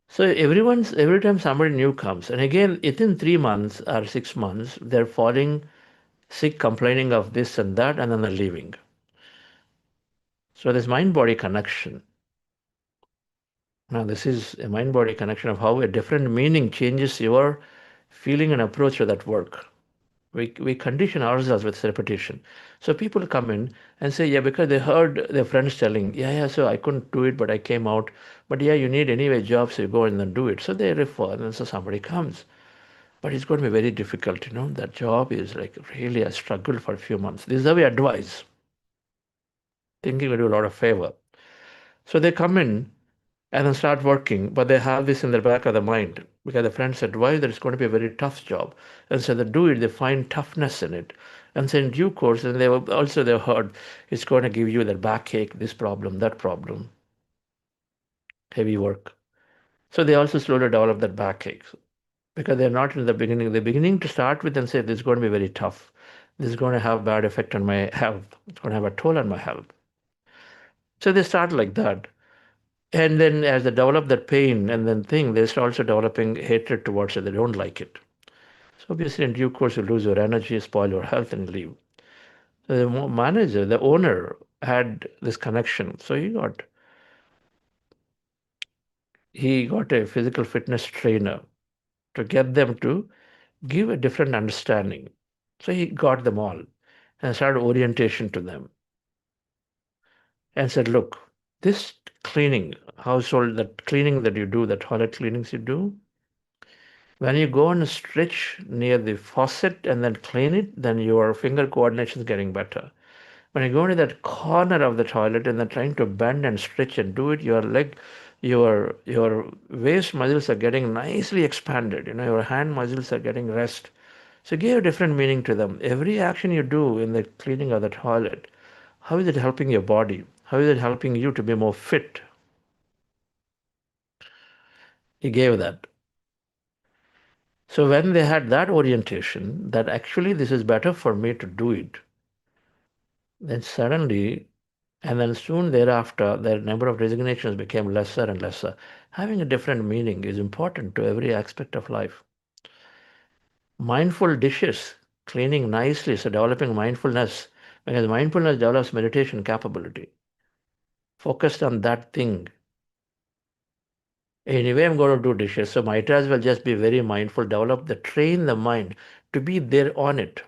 So every time somebody new comes, and again, within 3 months or 6 months, they're falling sick, complaining of this and that, and then they're leaving. So this mind-body connection. Now, this is a mind-body connection of how a different meaning changes your feeling and approach to that work. We condition ourselves with repetition. So people come in and say, yeah, because they heard their friends telling, yeah, so I couldn't do it, but I came out. But yeah, you need anyway job, so you go and then do it. So they refer, and then so somebody comes. But it's going to be very difficult, That job is like really a struggle for a few months. This is how we advise, thinking we do a lot of favor. So they come in and then start working, but they have this in the back of the mind because the friends advise that it's going to be a very tough job. And so they do it, they find toughness in it. And so in due course, and they've heard it's going to give you that backache, this problem, that problem, heavy work. So they also slowly develop that backache because they're not in the beginning. They're beginning to start with and say, this is going to be very tough. This is going to have bad effect on my health. It's going to have a toll on my health. So they start like that. And then as they develop that pain and then they start also developing hatred towards it. They don't like it. So obviously in due course you lose your energy, spoil your health and leave. So the manager, the owner had this connection. So he got a physical fitness trainer to get them to give a different understanding. So he got them all and started orientation to them and said, look, this cleaning, household, that cleaning that you do, the toilet cleanings you do, when you go and stretch near the faucet and then clean it, then your finger coordination is getting better. When you go into that corner of the toilet and then trying to bend and stretch and do it, your waist muscles are getting nicely expanded. Your hand muscles are getting rest. So give a different meaning to them. Every action you do in the cleaning of the toilet, how is it helping your body? How is it helping you to be more fit? He gave that. So when they had that orientation, that actually this is better for me to do it, then suddenly, and then soon thereafter, the number of resignations became lesser and lesser. Having a different meaning is important to every aspect of life. Mindful dishes, cleaning nicely, so developing mindfulness, because mindfulness develops meditation capability. Focused on that thing. Anyway, I'm going to do dishes, so might as well just be very mindful, train the mind to be there on it.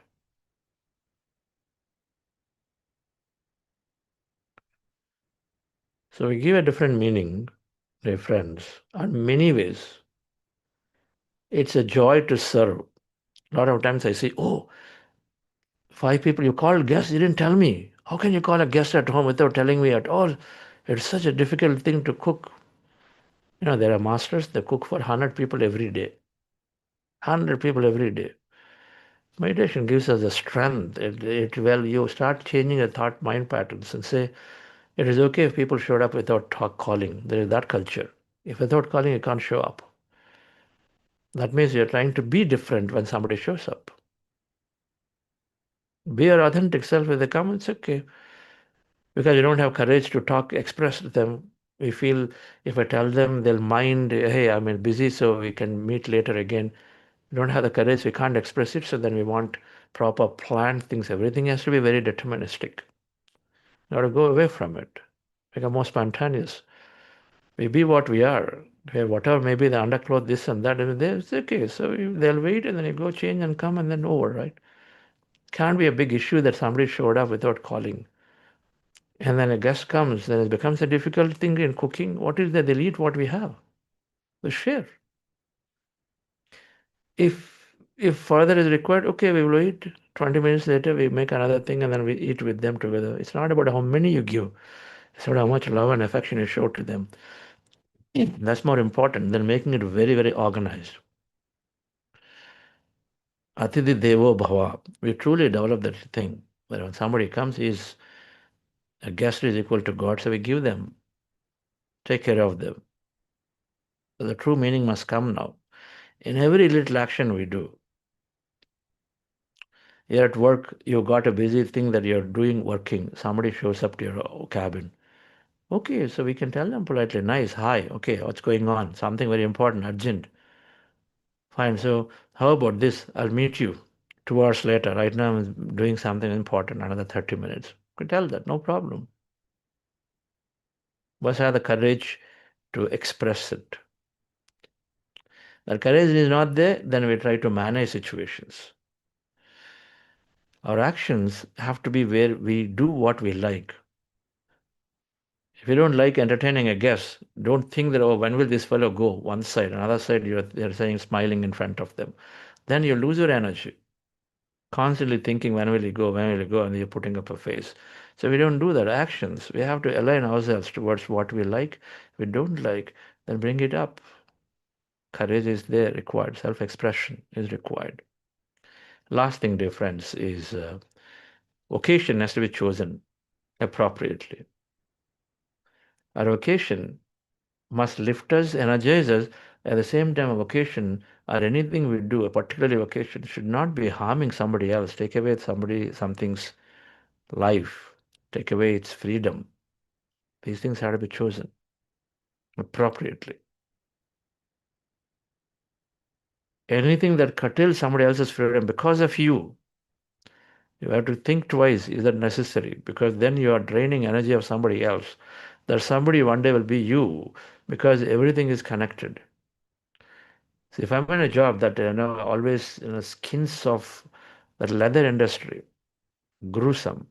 So we give a different meaning dear friends, in many ways, it's a joy to serve. A lot of times I say, oh, 5 people, you called guests, you didn't tell me. How can you call a guest at home without telling me at all? It's such a difficult thing to cook. There are masters that cook for 100 people every day. 100 people every day. Meditation gives us the strength. Well, you start changing your thought mind patterns and say, it is okay if people showed up without calling. There is that culture. If without calling, you can't show up. That means you're trying to be different when somebody shows up. Be your authentic self when they come, it's okay. Because you don't have courage to talk, express to them. We feel if I tell them, they'll mind, hey, I'm busy, so we can meet later again. We don't have the courage, we can't express it, so then we want proper planned things. Everything has to be very deterministic. You got to go away from it. Become more spontaneous. We be what we are. Whatever maybe the undercloth, this and that, and it's okay. So they'll wait and then you go change and come and then over, right? Can't be a big issue that somebody showed up without calling. And then a guest comes, then it becomes a difficult thing in cooking. What is that? They'll eat what we have. We share. If further is required, okay, we will eat. 20 minutes later, we make another thing and then we eat with them together. It's not about how many you give. It's about how much love and affection you show to them. That's more important than making it very, very organized. Atidhi Devo Bhava. We truly develop that thing. That when somebody comes, a guest is equal to God, so we give them, take care of them. So the true meaning must come now. In every little action we do. You're at work, you got a busy thing that you're doing, working. Somebody shows up to your cabin. Okay, so we can tell them politely, nice, hi, okay, what's going on? Something very important, urgent. Fine, so how about this? I'll meet you 2 hours later. Right now I'm doing something important, another 30 minutes. You can tell that, no problem. Must have the courage to express it. That courage is not there, then we try to manage situations. Our actions have to be where we do what we like. If you don't like entertaining a guest, don't think that, oh, when will this fellow go? One side, another side, they're saying, smiling in front of them. Then you lose your energy. Constantly thinking, when will he go, and you're putting up a face. So we don't do that. Actions, we have to align ourselves towards what we like. If we don't like, then bring it up. Courage is there required. Self-expression is required. Last thing, dear friends, is vocation has to be chosen appropriately. Our vocation must lift us, energize us. At the same time, a vocation or anything we do, a particular vocation, should not be harming somebody else, take away something's life, take away its freedom. These things have to be chosen appropriately. Anything that curtails somebody else's freedom because of you, you have to think twice, is that necessary? Because then you are draining energy of somebody else. That somebody one day will be you, because everything is connected. So if I'm in a job that always skins of that leather industry, gruesome.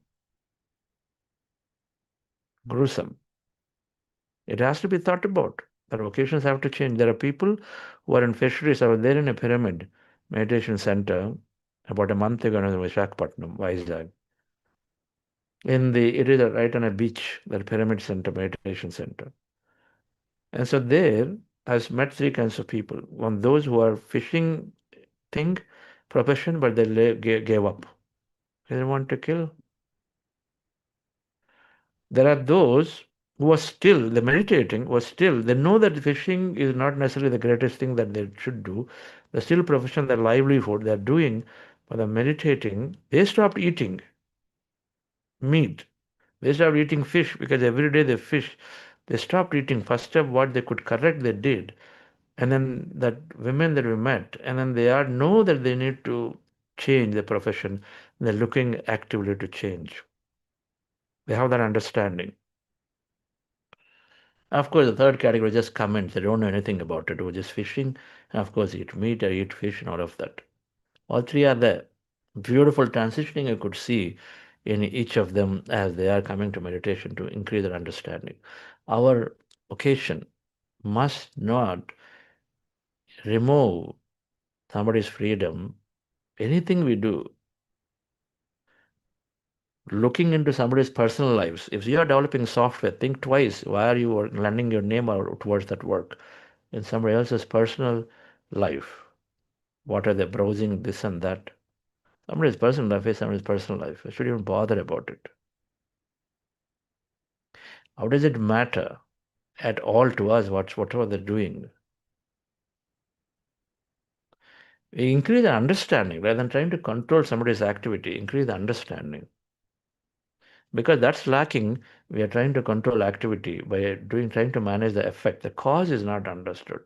It has to be thought about. The vocations have to change. There are people who are in fisheries. I was there in a pyramid meditation center about a month ago in Visakhapatnam, Vizag. It is right on a beach, that pyramid center, meditation center. And so there, I've met three kinds of people. One, those who are fishing profession, but they gave up. They didn't want to kill. There are those who are still, the meditating was still, they know that fishing is not necessarily the greatest thing that they should do. They're still profession, their livelihood, they're doing, but they're meditating. They stopped eating meat. They stopped eating fish because every day they fish. They stopped eating. First step, what they could correct, they did. And then that women that we met, and then they know that they need to change their profession. They're looking actively to change. They have that understanding. Of course, the third category just comments. They don't know anything about it. We're just fishing. And of course, eat meat or eat fish and all of that. All three are there. Beautiful transitioning you could see in each of them as they are coming to meditation to increase their understanding. Our vocation must not remove somebody's freedom. Anything we do, looking into somebody's personal lives. If you are developing software, think twice. Why are you lending your name out towards that work in somebody else's personal life? What are they browsing, this and that? Somebody's personal life is somebody's personal life. I shouldn't even bother about it. How does it matter at all to us whatever they're doing? We increase the understanding rather than trying to control somebody's activity. Increase the understanding. Because that's lacking, we are trying to control activity by trying to manage the effect. The cause is not understood.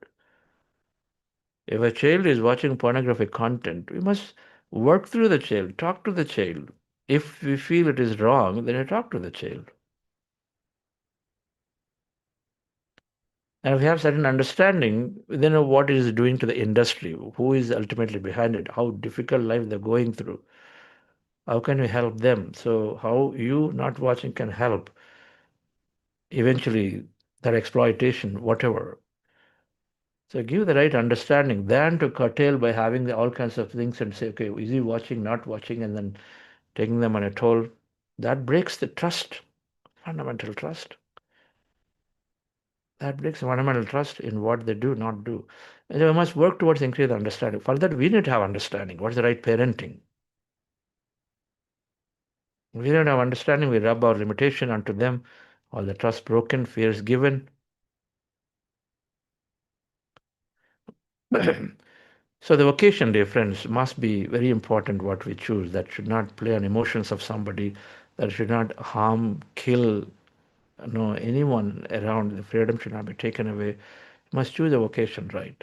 If a child is watching pornographic content, we must work through the child, talk to the child. If we feel it is wrong, then we talk to the child. And if we have certain understanding, then know what it is doing to the industry, who is ultimately behind it, how difficult life they're going through. How can we help them? So how you not watching can help eventually that exploitation, whatever. So give the right understanding than to curtail by having all kinds of things and say, okay, is he watching, not watching, and then taking them on a toll. That breaks the trust, fundamental trust. That breaks fundamental trust in what they do, not do. And so we must work towards increased understanding. For that, we need to have understanding. What's the right parenting? We don't have understanding, we rub our limitation onto them, all the trust broken, fears given. So the vocation, dear friends, must be very important what we choose. That should not play on emotions of somebody, that should not harm, kill, anyone around. The freedom should not be taken away. You must choose a vocation right.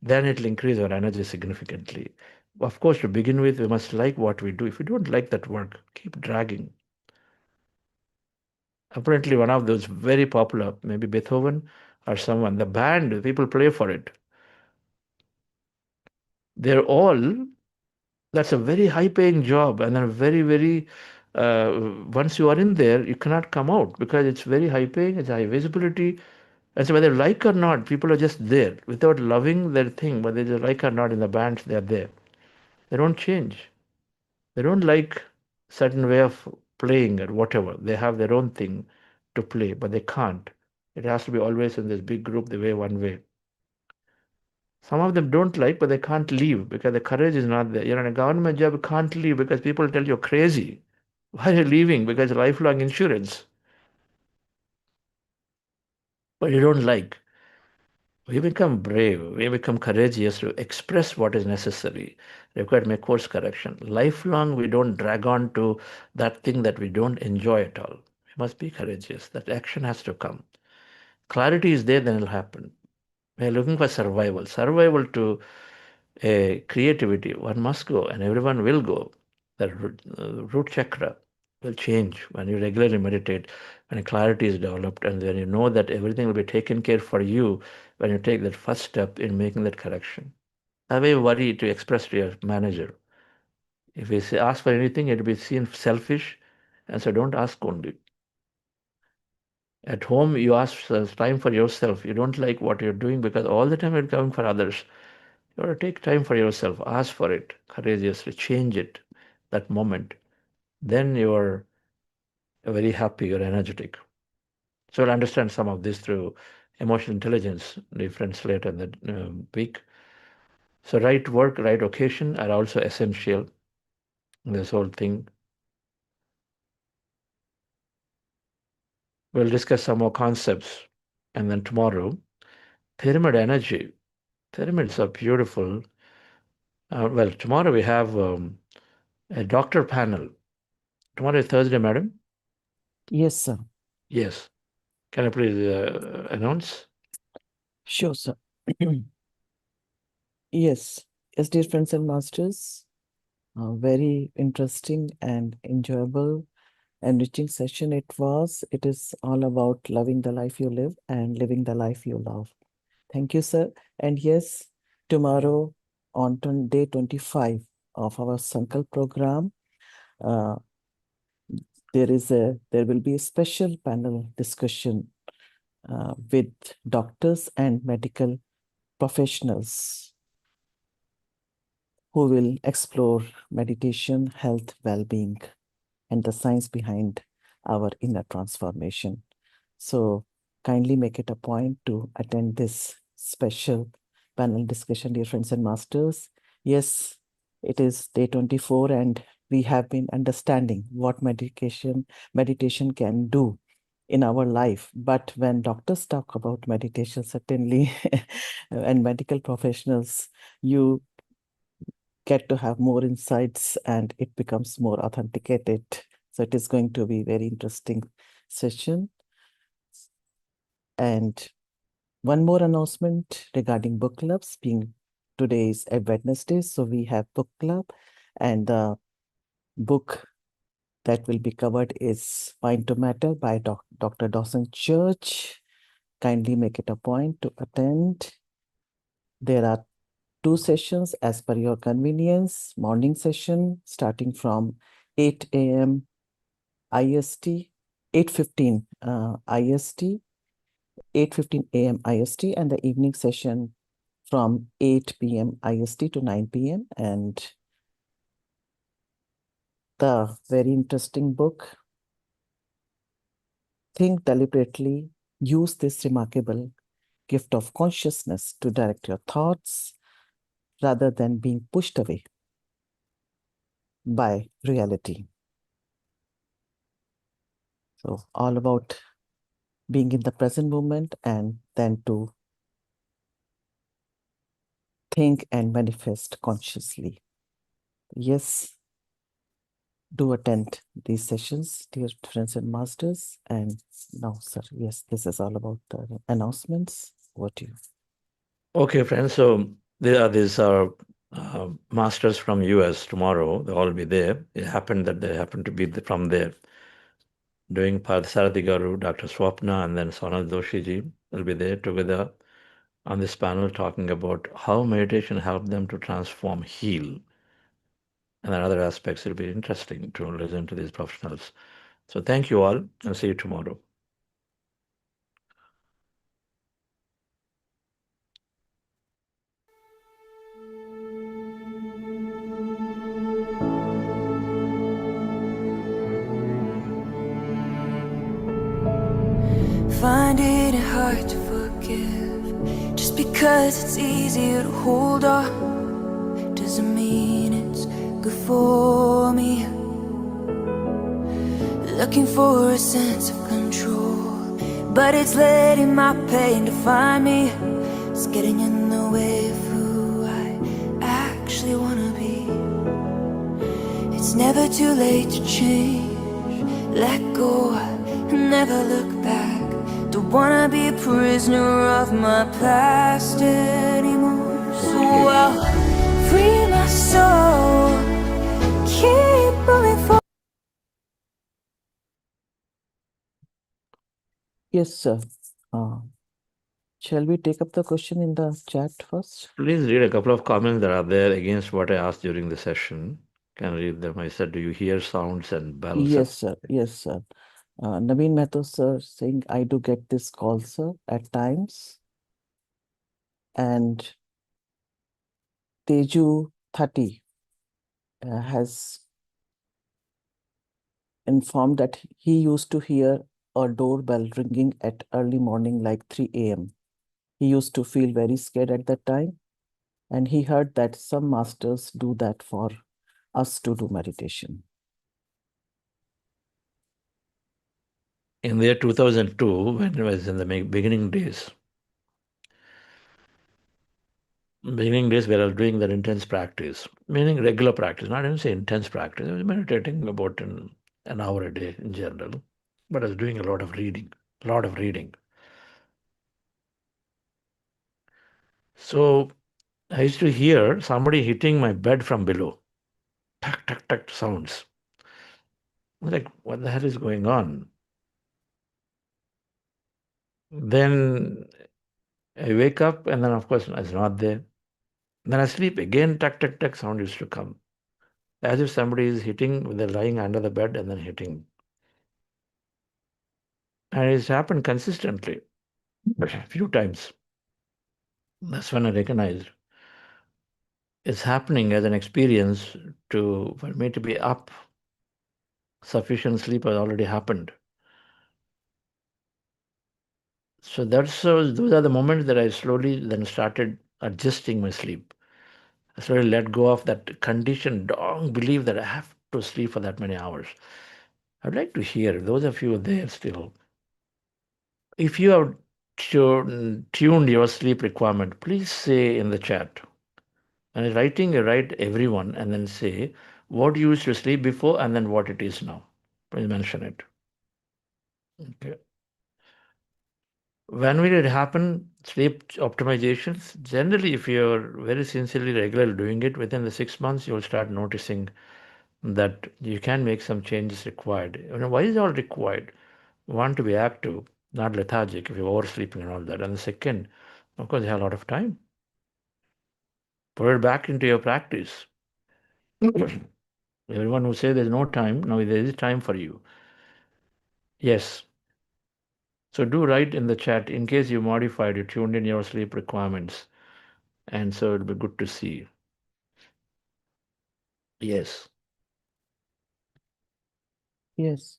Then it will increase our energy significantly. Of course, to begin with, we must like what we do. If you don't like that work, keep dragging. Apparently, one of those very popular, maybe Beethoven or someone, the band, people play for it. They're all, that's a very high paying job, and then very, very, once you are in there, you cannot come out because it's very high paying, it's high visibility. And so whether like or not, people are just there without loving their thing, whether they like or not in the bands, they are there. They don't change. They don't like certain way of playing or whatever. They have their own thing to play, but they can't. It has to be always in this big group, the way one way. Some of them don't like, but they can't leave because the courage is not there. You're in a government job, you can't leave because people tell you're crazy. Why are you leaving? Because lifelong insurance. But you don't like. We become brave, we become courageous to express what is necessary, required make course correction. Lifelong, we don't drag on to that thing that we don't enjoy at all. We must be courageous. That action has to come. Clarity is there, then it'll happen. We're looking for survival. Survival to creativity, one must go and everyone will go. The root chakra will change when you regularly meditate, when clarity is developed, and when you know that everything will be taken care for you when you take that first step in making that correction. Have a worry to express to your manager. If you say, ask for anything, it will be seen selfish, and so don't ask only. At home, you ask time for yourself. You don't like what you're doing because all the time you're coming for others. You have to take time for yourself, ask for it courageously, change it that moment. Then you're very happy, you're energetic. So you'll understand some of this through emotional intelligence, difference later in the week. So right work, right occasion are also essential in this whole thing. We'll discuss some more concepts. And then tomorrow, pyramid energy. Pyramids are beautiful. Well, tomorrow we have a doctor panel. Tomorrow is Thursday, madam? Yes, sir. Yes. Can I please announce? Sure, sir. Yes. Yes, dear friends and masters, very interesting and enjoyable, enriching session it was. It is all about loving the life you live and living the life you love. Thank you, sir. And yes, tomorrow on day 25 of our Sankalp program, uh, there will be a special panel discussion with doctors and medical professionals who will explore meditation, health, well-being, and the science behind our inner transformation. So kindly make it a point to attend this special panel discussion, dear friends and masters. Yes, it is day 24 and we have been understanding what meditation can do in our life. But when doctors talk about meditation, certainly, and medical professionals, you get to have more insights and it becomes more authenticated. So it is going to be very interesting session. And one more announcement regarding book clubs, being today is a Wednesday, so we have book club, and the book that will be covered is Mind to Matter by Dr. Dawson Church. Kindly make it a point to attend. There are 2 sessions as per your convenience. Morning session starting from 8 a.m. IST, 8:15 IST, 8:15 a.m. IST, and the evening session from 8 p.m. IST to 9 p.m. And the very interesting book, Think Deliberately, use this remarkable gift of consciousness to direct your thoughts rather than being pushed away by reality. So all about being in the present moment and then to think and manifest consciously. Yes, do attend these sessions, dear friends and masters. And now, sir, yes, this is all about the announcements. What do you? Okay, friends. So these are masters from US tomorrow. They'll all be there. It happened that they happen to be from there. Doing Parthasarathi Garu, Dr. Swapna, and then Sonal Doshiji will be there together on this panel talking about how meditation helped them to transform, heal, and then other aspects. It'll be interesting to listen to these professionals. So thank you all, and see you tomorrow. Find it hard to forgive. Just because it's easier to hold on doesn't mean it's good for me. Looking for a sense of control, but it's letting my pain define me. It's getting in the way of who I actually wanna be. It's never too late to change. Let go, never look back. Don't wanna be a prisoner of my past anymore. So I'll free my soul, keep moving forward. Yes, sir. Shall we take up the question in the chat first? Please read a couple of comments that are there against what I asked during the session. Can I read them? I said, do you hear sounds and bells? Yes, sir. Yes, sir. Naveen Mehta, sir, saying, I do get this call, sir, at times. And Teju 30 has informed that he used to hear a doorbell ringing at early morning, like 3 a.m. He used to feel very scared at that time. And he heard that some masters do that for us to do meditation. In the year 2002, when it was in the beginning days, we were doing that intense practice, meaning regular practice, not even say intense practice. I was meditating about an hour a day in general, but I was doing a lot of reading. So I used to hear somebody hitting my bed from below. Tuck, tuck, tuck sounds. I was like, what the hell is going on? Then I wake up and then, of course, it's not there. Then I sleep again, tuck, tuck, tuck sound used to come. As if somebody is hitting, they're lying under the bed and then hitting. And it's happened consistently. a few times. That's when I recognized it's happening as an experience for me to be up. Sufficient sleep has already happened. So those are the moments that I slowly then started adjusting my sleep. I slowly let go of that conditioned don't believe that I have to sleep for that many hours. I'd like to hear those of you there still. If you have tuned your sleep requirement, please say in the chat. And writing, you write everyone and then say what you used to sleep before and then what it is now. Please mention it. Okay. When will it happen? Sleep optimizations. Generally, if you're very sincerely regular doing it within the 6 months, you'll start noticing that you can make some changes required. Why is it all required? One, to be active, not lethargic if you're oversleeping and all that. And the second, of course, you have a lot of time. Put it back into your practice. Everyone who says there's no time, now there is time for you. Yes. So do write in the chat in case you modified, you tuned in your sleep requirements. And so it'll be good to see. Yes. Yes.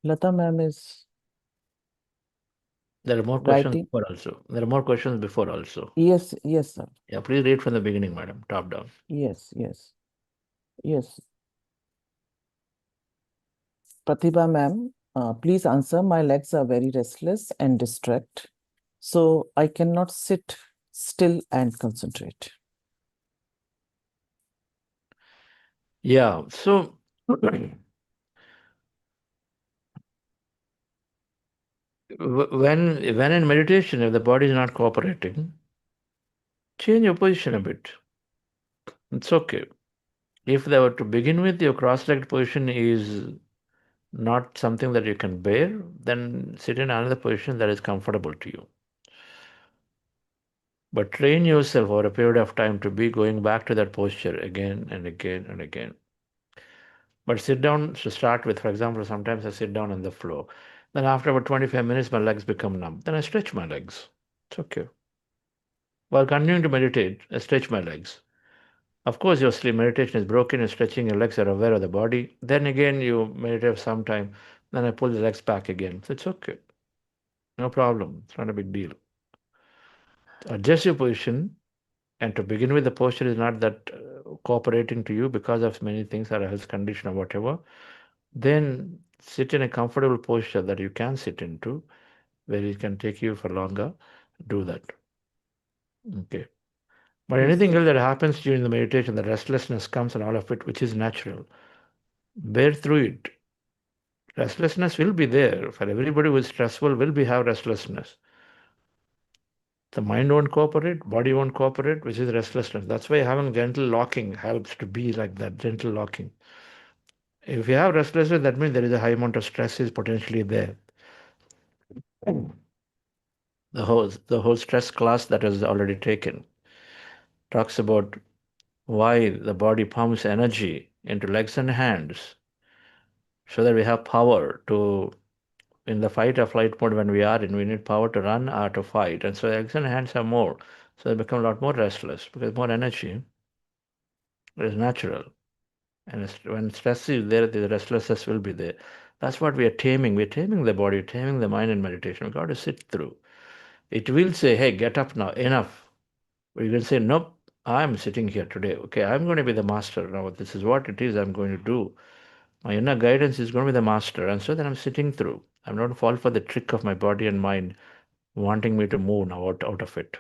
Lata ma'am is There are more questions writing. before also. There are more questions before also. Yes, yes, sir. Yeah, please read from the beginning, madam, top down. Yes, yes, yes. Pratibha ma'am, please answer. My legs are very restless and distract, so I cannot sit still and concentrate. Yeah, so when in meditation, if the body is not cooperating, change your position a bit. It's okay. If they were to begin with, your cross-legged position is not something that you can bear, then sit in another position that is comfortable to you. But train yourself over a period of time to be going back to that posture again and again and again. But sit down to start with, for example, sometimes I sit down on the floor. Then after about 25 minutes, my legs become numb. Then I stretch my legs. It's okay. While continuing to meditate, I stretch my legs. Of course, your sleep meditation is broken, you're stretching your legs, you're aware of the body. Then again, you meditate for some time. Then I pull the legs back again. So it's okay. No problem. It's not a big deal. Adjust your position. And to begin with, the posture is not that cooperating to you because of many things or a health condition or whatever. Then sit in a comfortable posture that you can sit into, where it can take you for longer. Do that. Okay. But Yes, anything sir. else that happens during the meditation, the restlessness comes and all of it, which is natural. Bear through it. Restlessness will be there. For everybody who is stressful, will be have restlessness. The mind won't cooperate, body won't cooperate, which is restlessness. That's why having gentle locking helps to be like that, gentle locking. If you have restlessness, that means there is a high amount of stress is potentially there. The whole stress class that is already taken talks about why the body pumps energy into legs and hands so that we have power to in the fight or flight mode when we are in, we need power to run or to fight. And so legs and hands are more. So they become a lot more restless because more energy is natural. And when stress is there, the restlessness will be there. That's what we are taming. We're taming the body, taming the mind in meditation. We've got to sit through. It will say, hey, get up now, enough. We will say, nope, I'm sitting here today. Okay, I'm going to be the master. Now, this is what it is I'm going to do. My inner guidance is going to be the master. And so then I'm sitting through. I'm not going to fall for the trick of my body and mind wanting me to move now out of it.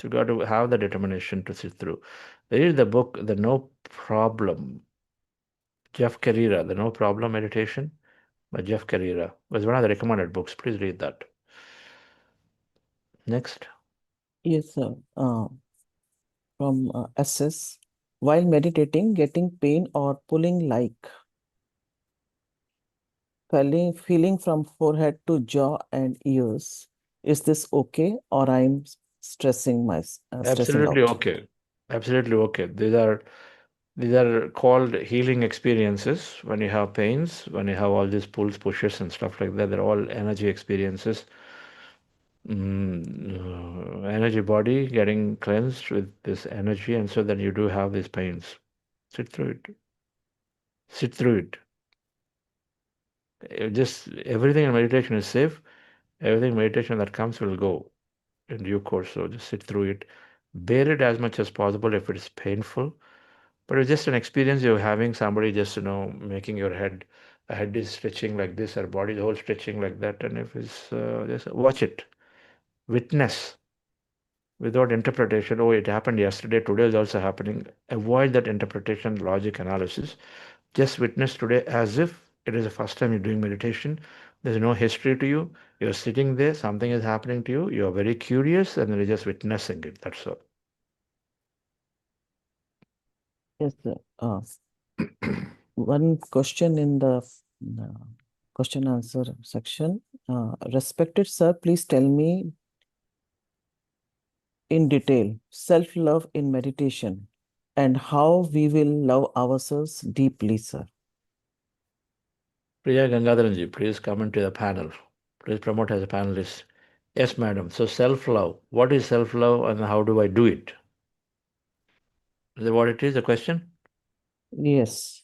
So you got to have the determination to sit through. There is the book, The No Problem, Jeff Carrera, The No Problem Meditation by Jeff Carrera. It was one of the recommended books. Please read that. Next. Yes, sir. From SS, while meditating, getting pain or pulling like feeling from forehead to jaw and ears. Is this okay, or I'm stressing stressing Absolutely out? okay. Absolutely okay. These are called healing experiences when you have pains, when you have all these pulls, pushes, and stuff like that. They're all energy experiences. energy body getting cleansed with this energy, and so that you do have these pains. Sit through it. Sit through it. Just everything in meditation is safe. Everything meditation that comes will go in due course. So just sit through it. Bear it as much as possible if it is painful. But it's just an experience you're having, somebody just, making your head is stretching like this, or body is whole stretching like that. And if it's, just watch it, witness without interpretation. Oh, it happened yesterday, today is also happening. Avoid that interpretation, logic, analysis. Just witness today as if it is the first time you're doing meditation. There's no history to you. You're sitting there, something is happening to you. You're very curious, and you're just witnessing it. That's all. Yes, sir. One question in the question answer section. Respected sir, please tell me in detail self-love in meditation and how we will love ourselves deeply, sir. Priya Gangadharanji, please come into the panel. Please promote as a panelist. Yes, madam. So self-love. What is self-love and how do I do it? Is that what it is, the question? Yes.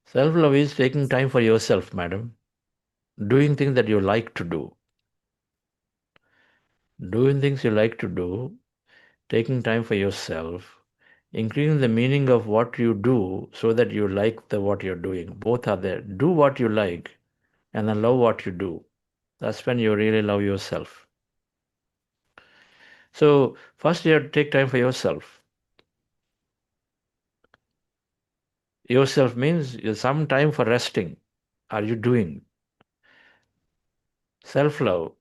Self-love is taking time for yourself, madam. Doing things that you like to do. Doing things you like to do, taking time for yourself, increasing the meaning of what you do so that you like what you're doing. Both are there. Do what you like and then love what you do. That's when you really love yourself. So first you have to take time for yourself. Yourself means some time for resting. Are you doing? Self-love.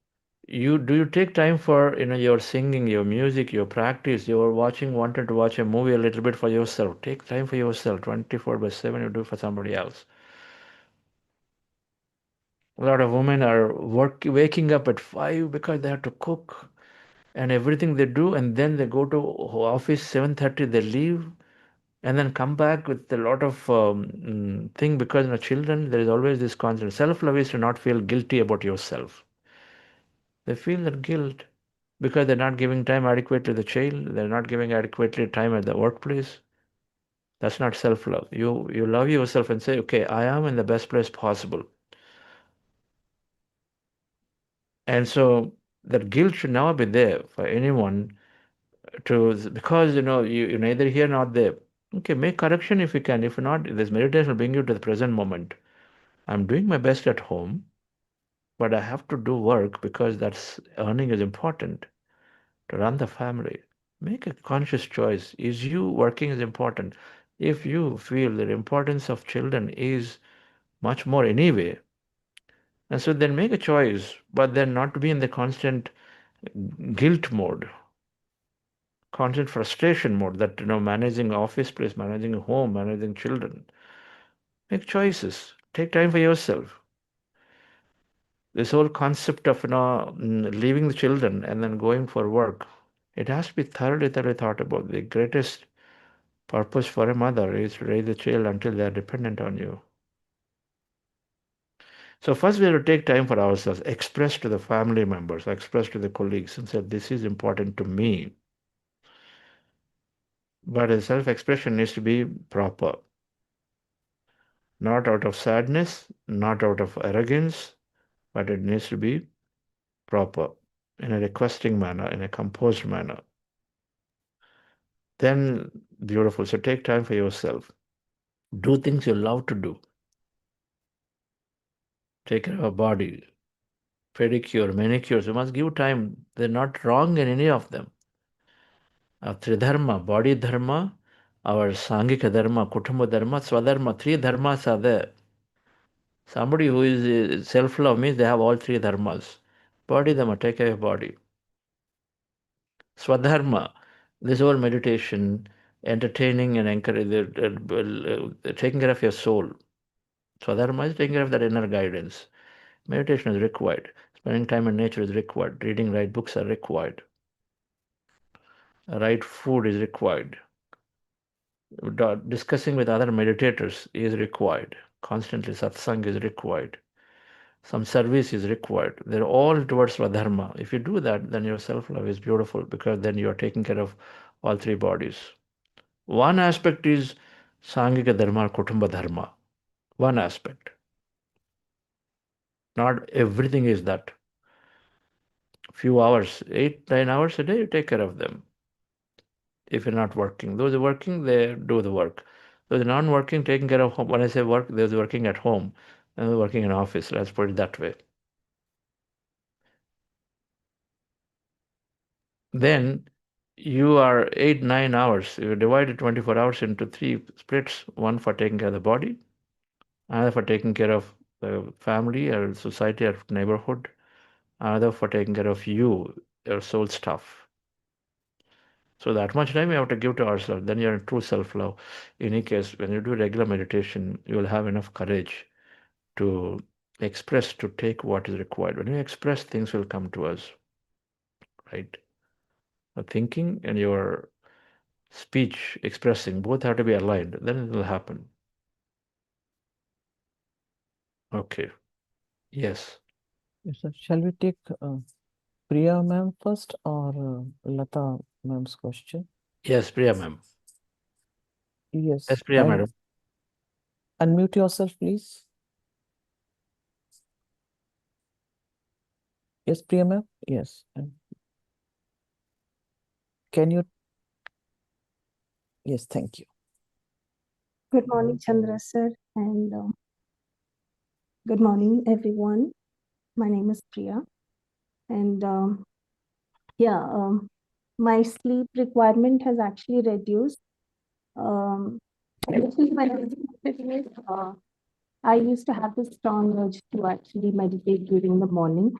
Do you take time for your singing, your music, your practice, wanted to watch a movie a little bit for yourself. Take time for yourself. 24/7 you do for somebody else. A lot of women are waking up at 5 because they have to cook and everything they do, and then they go to office 7:30, they leave and then come back with a lot of thing because children, there is always this constant. Self-love is to not feel guilty about yourself. They feel that guilt because they're not giving time adequate to the child, they're not giving adequately time at the workplace. That's not self-love. You love yourself and say, okay, I am in the best place possible. And so that guilt should never be there for anyone because you're neither here nor there. Okay, make correction if you can. If not, this meditation will bring you to the present moment. I'm doing my best at home, but I have to do work because that's earning is important to run the family. Make a conscious choice. Is you working is important? If you feel the importance of children is much more anyway, and so then make a choice, but then not to be in the constant guilt mode, constant frustration mode that managing office place, managing home, managing children. Make choices. Take time for yourself. This whole concept of leaving the children and then going for work, it has to be thoroughly thought about. The greatest purpose for a mother is to raise the child until they are dependent on you. So first we have to take time for ourselves, express to the family members, express to the colleagues and say, this is important to me. But the self-expression needs to be proper. Not out of sadness, not out of arrogance, but it needs to be proper, in a requesting manner, in a composed manner. Then beautiful. So take time for yourself. Do things you love to do. Take care of our body. Pedicure, manicures. You must give time. They're not wrong in any of them. Our Tridharma, body dharma, our Sangika dharma, Kutumba dharma, Swadharma, three dharmas are there. Somebody who is self-love means they have all three dharmas. Body dharma, take care of your body. Swadharma, this whole meditation, entertaining and taking care of your soul. Swadharma is taking care of that inner guidance. Meditation is required. Spending time in nature is required. Reading right books are required. Right food is required. Discussing with other meditators is required. Constantly satsang is required. some service is required. They're all towards Swadharma. If you do that, then your self-love is beautiful because then you are taking care of all three bodies. One aspect is Sangika Dharma or Kutumba Dharma. One aspect. Not everything is that. Few hours, 8, 9 hours a day, you take care of them. If you're not working. Those are working, they do the work. Those are not working, taking care of home. When I say work, those working at home and working in office. Let's put it that way. Then you are 8, 9 hours. You divide 24 hours into 3 splits. One for taking care of the body, another for taking care of the family or society or neighborhood, another for taking care of you, your soul stuff. So that much time you have to give to ourselves. Then you're in true self-love. In any case, when you do regular meditation, you will have enough courage to express, to take what is required. When you express, things will come to us, right? The thinking and your speech, expressing, both have to be aligned. Then it will happen. Okay. Yes. Yes, sir. Shall we take Priya ma'am first or Lata ma'am's question? Yes, Priya ma'am. Yes. Yes, Priya madam. Unmute yourself, please. Yes, Priya ma'am. Yes. Can you? Yes, thank you. Good morning, Chandra sir, and good morning, everyone. My name is Priya, and my sleep requirement has actually reduced. Initially when I started with, I used to have this strong urge to actually meditate during the morning,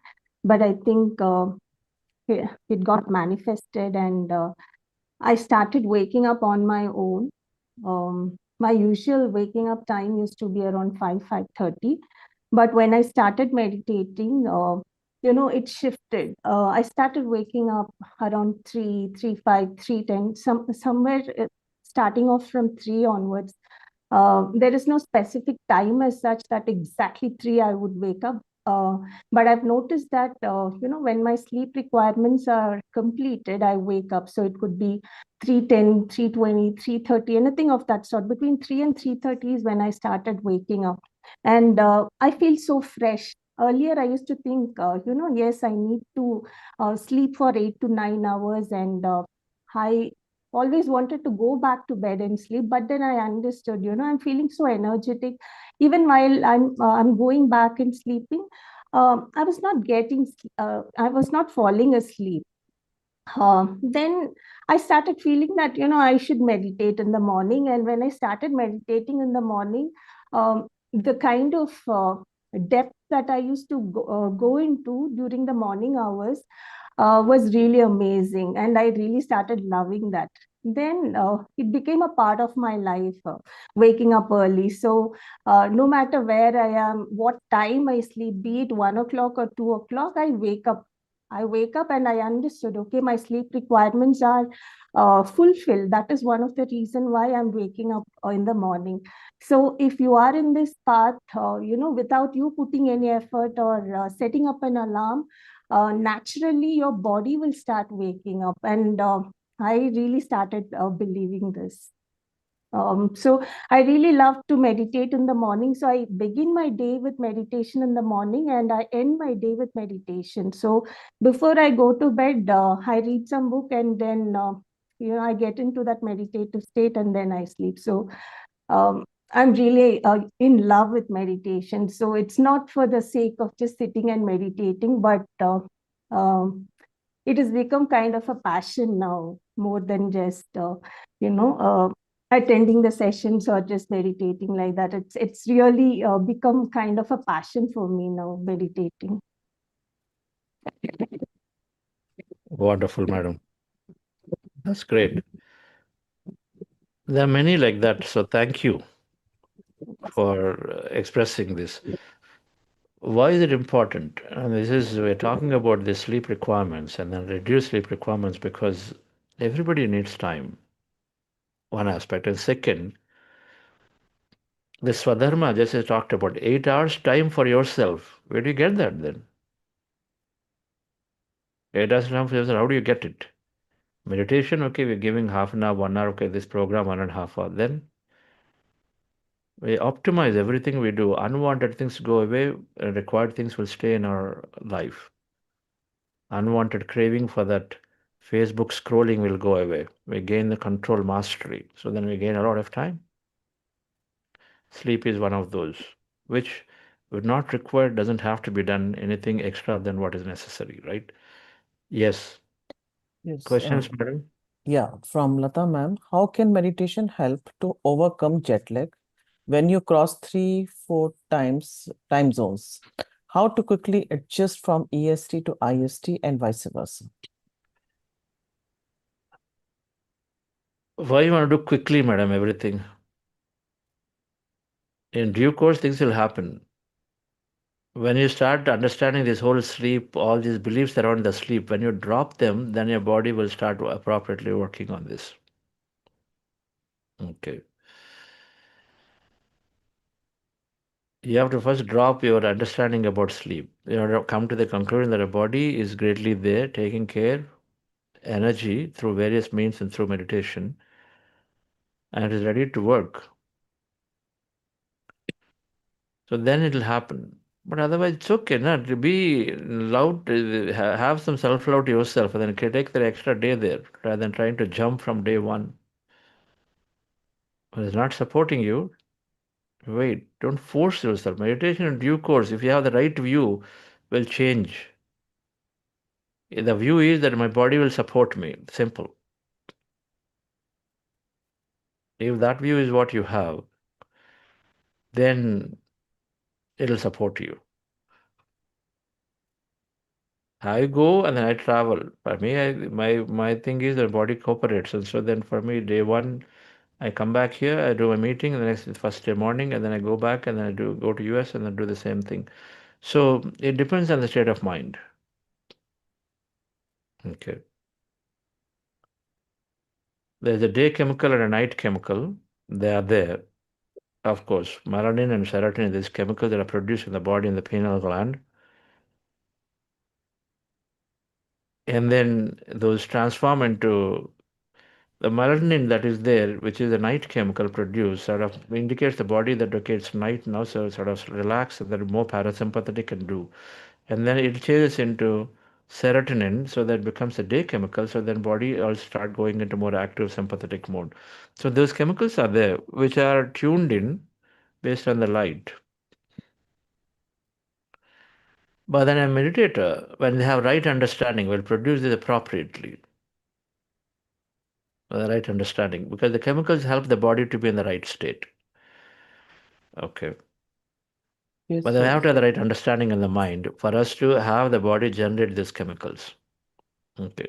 but I think it got manifested, and I started waking up on my own. My usual waking up time used to be around 5:30. But when I started meditating, it shifted. I started waking up around 3:05, 3:10, somewhere starting off from 3 onwards. There is no specific time as such that exactly 3 I would wake up. But I've noticed that, when my sleep requirements are completed, I wake up. So it could be 3:10, 3:20, 3:30, anything of that sort. Between 3 and 3:30 is when I started waking up. And I feel so fresh. Earlier, I used to think, yes, I need to sleep for 8 to 9 hours. And I always wanted to go back to bed and sleep. But then I understood, I'm feeling so energetic. Even while I'm going back and sleeping, I was not I was not falling asleep. Then I started feeling that, I should meditate in the morning. And when I started meditating in the morning, the kind of depth that I used to go into during the morning hours was really amazing. And I really started loving that. Then it became a part of my life, waking up early. So no matter where I am, what time I sleep, be it 1 o'clock or 2 o'clock, I wake up and I understood, okay, my sleep requirements are fulfilled. That is one of the reasons why I'm waking up in the morning. So if you are in this path, without you putting any effort or setting up an alarm, naturally your body will start waking up. And I really started believing this. So I really love to meditate in the morning. So I begin my day with meditation in the morning and I end my day with meditation. So before I go to bed, I read some book and then, I get into that meditative state and then I sleep. So I'm really in love with meditation. So it's not for the sake of just sitting and meditating, but it has become kind of a passion now, more than just, attending the sessions or just meditating like that. It's really become kind of a passion for me now, meditating. Wonderful, madam. That's great. There are many like that. So thank you for expressing this. Why is it important? And this is, we're talking about the sleep requirements and then reduce sleep requirements because everybody needs time. One aspect. And second, The Swadharma just as talked about 8 hours time for yourself. Where do you get that then? 8 hours time for yourself, how do you get it? Meditation, okay, we're giving half an hour, 1 hour, okay, this program 1.5 hours. Then we optimize everything we do. Unwanted things go away, and required things will stay in our life. Unwanted craving for that Facebook scrolling will go away. We gain the control mastery. So then we gain a lot of time. Sleep is one of those, which would not require, doesn't have to be done anything extra than what is necessary, right? Yes. Yes. Questions, madam? Yeah, from Lata ma'am, how can meditation help to overcome jet lag when you cross 3, 4 times time zones? How to quickly adjust from EST to IST and vice versa? Why you want to do quickly, madam, everything? In due course, things will happen. When you start understanding this whole sleep, all these beliefs around the sleep, when you drop them, then your body will start appropriately working on this. Okay. You have to first drop your understanding about sleep. You have to come to the conclusion that a body is greatly there, taking care, energy through various means and through meditation, and it is ready to work. So then it will happen. But otherwise, it's okay. No? To be loud, have some self-love to yourself, and then take the extra day there, rather than trying to jump from day one. When it's not supporting you, wait. Don't force yourself. Meditation in due course, if you have the right view, will change. The view is that my body will support me. Simple. If that view is what you have, then it'll support you. I go and then I travel. For me, my thing is the body cooperates, and so then for me, day one, I come back here, I do a meeting, and the next first day morning, and then I go back and then I go to US and then do the same thing. So it depends on the state of mind. Okay. There's a day chemical and a night chemical. They are there. Of course, melanin and serotonin, these chemicals that are produced in the body in the pineal gland. And then those transform into the melanin that is there, which is a night chemical produced, sort of indicates the body that okay, it's night now, so sort of relax, and that more parasympathetic can do. And then it changes into serotonin, so that becomes a day chemical, so then body will start going into more active sympathetic mode. So those chemicals are there, which are tuned in based on the light. But then a meditator, when they have right understanding, will produce this appropriately. The right understanding, because the chemicals help the body to be in the right state. Okay. Yes, But we have to have the right understanding in the mind for us to have the body generate these chemicals. Okay.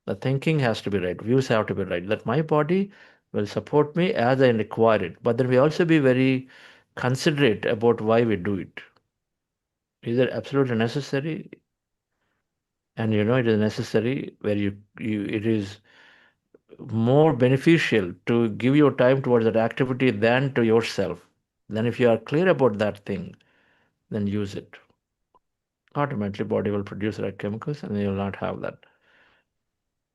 The thinking has to be right. Views have to be right. That my body will support me as I require it. But then we also be very considerate about why we do it. Is it absolutely necessary? And you know it is necessary where it is more beneficial to give your time towards that activity than to yourself. Then if you are clear about that thing, then use it. Automatically body will produce the right chemicals and you will not have that.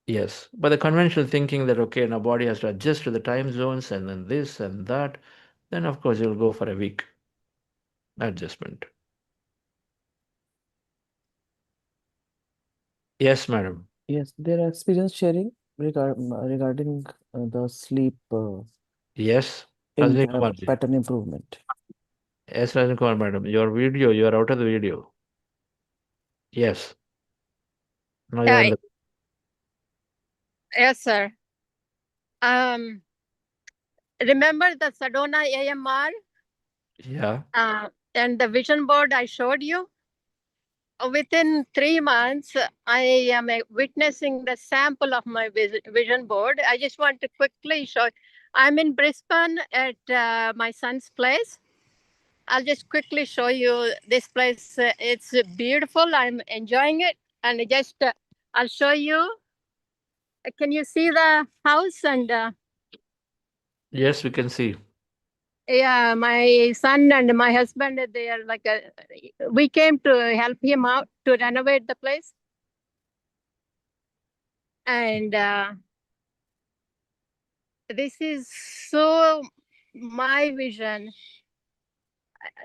Yes, but the conventional thinking that okay, now body has to adjust to the time zones and then this and that, then of course you'll go for a week adjustment. Yes, madam. Yes, there are experience sharing regarding the sleep Yes, in Rajni the Kumarji. pattern improvement. Yes, Rajni Kumar, madam. Your video, you are out of the video. Yes. Now you are in the. Yes, sir. Remember the Sedona AMR Yeah. and the vision board I showed you? Within 3 months, I am witnessing the sample of my vision board. I just want to quickly show. I'm in Brisbane at my son's place. I'll just quickly show you this place. It's beautiful. I'm enjoying it. And just, I'll show you. Can you see the house? And Yes, we can see. Yeah, my son and my husband, they are like we came to help him out to renovate the place. And this is so my vision.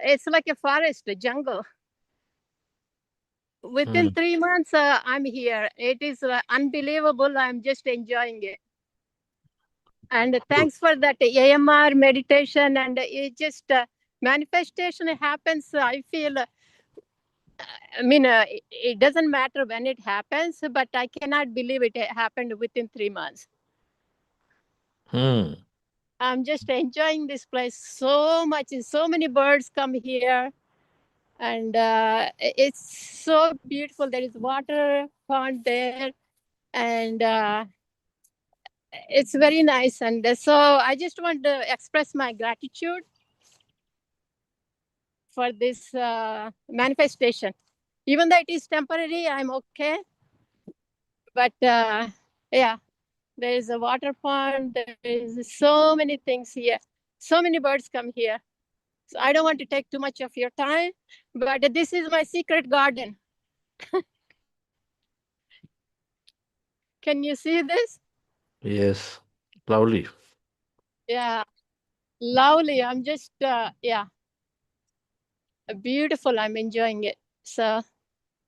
It's like a forest, a jungle. Within 3 months, I'm here. It is unbelievable. I'm just enjoying it. And thanks for that AMR meditation. And it just manifestation happens. I feel, I mean, it doesn't matter when it happens, but I cannot believe it happened within 3 months. I'm just enjoying this place so much. So many birds come here. And it's so beautiful. There is water pond there. And it's very nice. And so I just want to express my gratitude for this manifestation. Even though it is temporary, I'm okay. But yeah, there is a water pond. There is so many things here. So many birds come here. So I don't want to take too much of your time, but this is my secret garden. Can you see this? Yes, lovely. Yeah, lovely. I'm just, yeah, beautiful. I'm enjoying it. So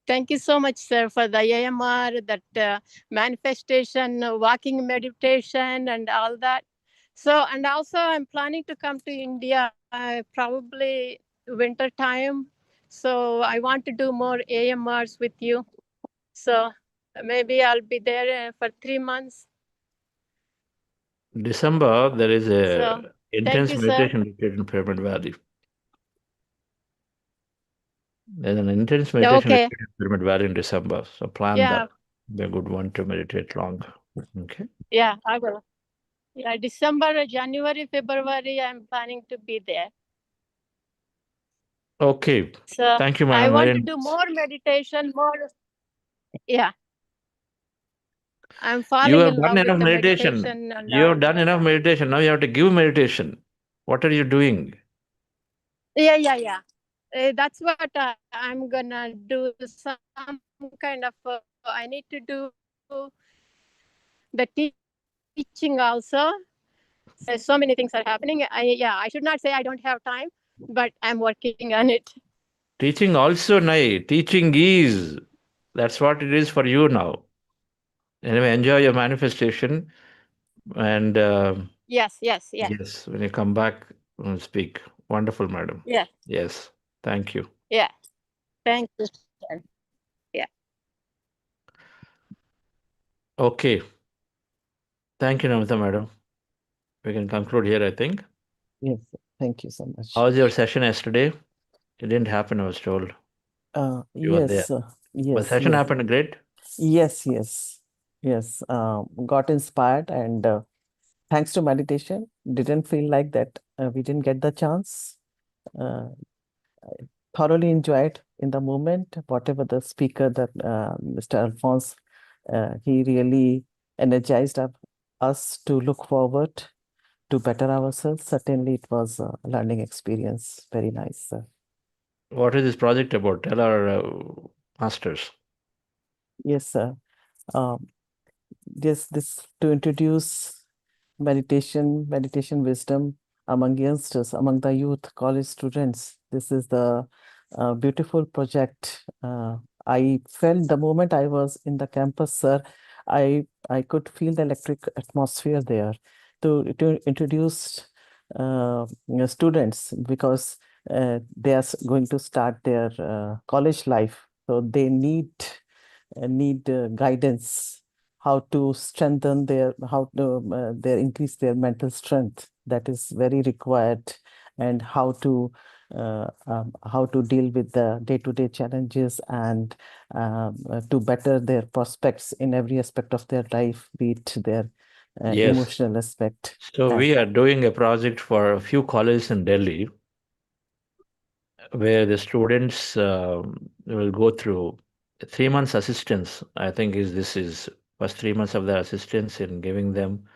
thank you so much, sir, for the AMR, that manifestation, walking meditation, and all that. So, and also I'm planning to come to India probably winter time. So I want to do more AMRs with you. So maybe I'll be there for 3 months. December, there is a So thank intense you, sir. meditation retreat in Pyramid Valley. There's an intense meditation Okay. retreat in Pyramid Valley in December. So plan Yeah. that. Be a good one to meditate long. Okay. Yeah, I will. Yeah, December, January, February, I'm planning to be there. Okay. So Thank you, I madam. want to do more meditation, more. Yeah, I'm You falling have in done love with enough the meditation. meditation and You all. have done enough meditation. Now you have to give meditation. What are you doing? Yeah. That's what I'm gonna do. Some kind of. I need to do the teaching also. So many things are happening. I should not say I don't have time, but I'm working on it. Teaching also, Nai. Teaching is. That's what it is for you now. Anyway, enjoy your manifestation. And Yes. yes, when you come back, we'll speak. Wonderful, madam. Yeah. Yes. Thank you. Yeah. Thank you. Sir. Yeah. Okay. Thank you, Namita, madam. We can conclude here, I think. Yes, thank you so much. How was your session yesterday? It didn't happen, I was told. You were there. Yes, Was yes, session yes, happened great? yes. Got inspired, and thanks to meditation, didn't feel like that we didn't get the chance. I thoroughly enjoyed in the moment, whatever the speaker, that Mr. Alphonse, he really energized us to look forward to better ourselves. Certainly, it was a learning experience. Very nice, sir. What is this project about? Tell our masters. Yes, sir. This to introduce meditation wisdom among youngsters, among the youth, college students. This is the beautiful project. I felt the moment I was in the campus, sir, I could feel the electric atmosphere there. To introduce students, because they are going to start their college life, so they need guidance, how to strengthen how to their increase their mental strength, that is very required, and how to deal with the day-to-day challenges, and to better their prospects in every aspect of their life, be it their Yes. emotional aspect. So we are doing a project for a few colleges in Delhi where the students will go through 3 months assistance. I think this is first 3 months of their assistance in giving them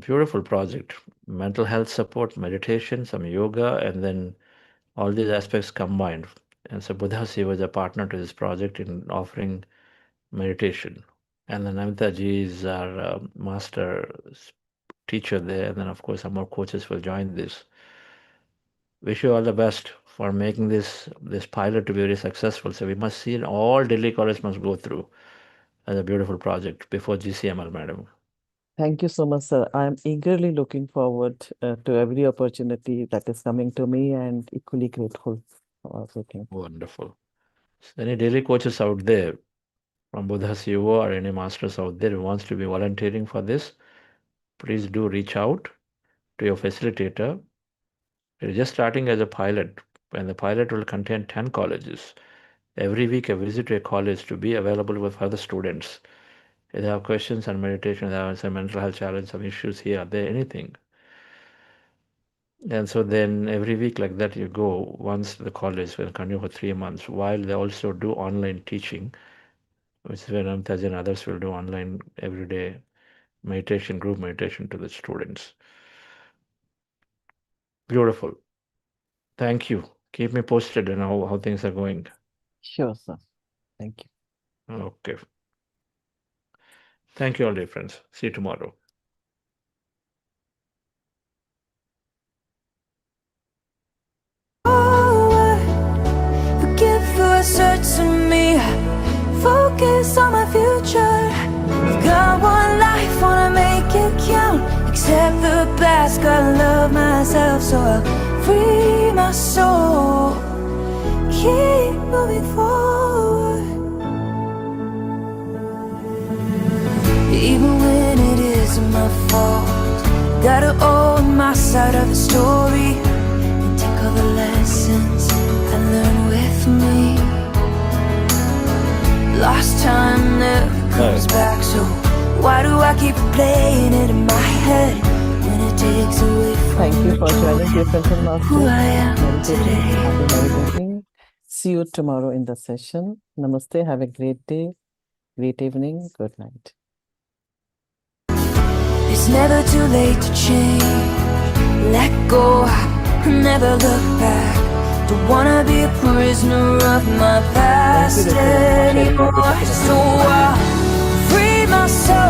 Beautiful project. Mental health support, meditation, some yoga, and then all these aspects combined. And so Buddha Siva was a partner to this project in offering meditation. And then Namita ji is our master teacher there. And then, of course, some more coaches will join this. Wish you all the best for making this pilot to be very successful. So we must see it, all Delhi colleges must go through as a beautiful project before GCML, madam. Thank you so much, sir. I'm eagerly looking forward to every opportunity that is coming to me and equally grateful for everything. Wonderful. So any daily coaches out there from Buddha Siva or any masters out there who wants to be volunteering for this, please do reach out to your facilitator. We're just starting as a pilot, and the pilot will contain 10 colleges. Every week, I visit a college to be available with other students. If they have questions on meditation, they have some mental health challenge, some issues here, there, anything. And so then every week like that, you go once to the college, will continue for 3 months, while they also do online teaching, which is where Namtaji and others will do online everyday meditation, group meditation to the students. Beautiful. Thank you. Keep me posted on how things are going. Sure, sir. Thank you. Okay. Thank you all, dear friends. See you tomorrow. Forgive the search to me. Focus on my future. Got one life, wanna make it count. Accept the past, gotta love myself, so I'll free my soul. Keep moving forward. Even when it isn't my fault, gotta own my side of the story and take all the lessons I learned with me. Lost time never comes back, so why do I keep playing it in my head when it takes away from Thank you for joining the Purposeful Master. who I am Meditation. today? Happy meditating. See you tomorrow in the session. Namaste. Have a great day, great evening. Good night. It's never too late to change. Let go, never look back. Don't wanna be a prisoner of my past anymore. So I'll free myself.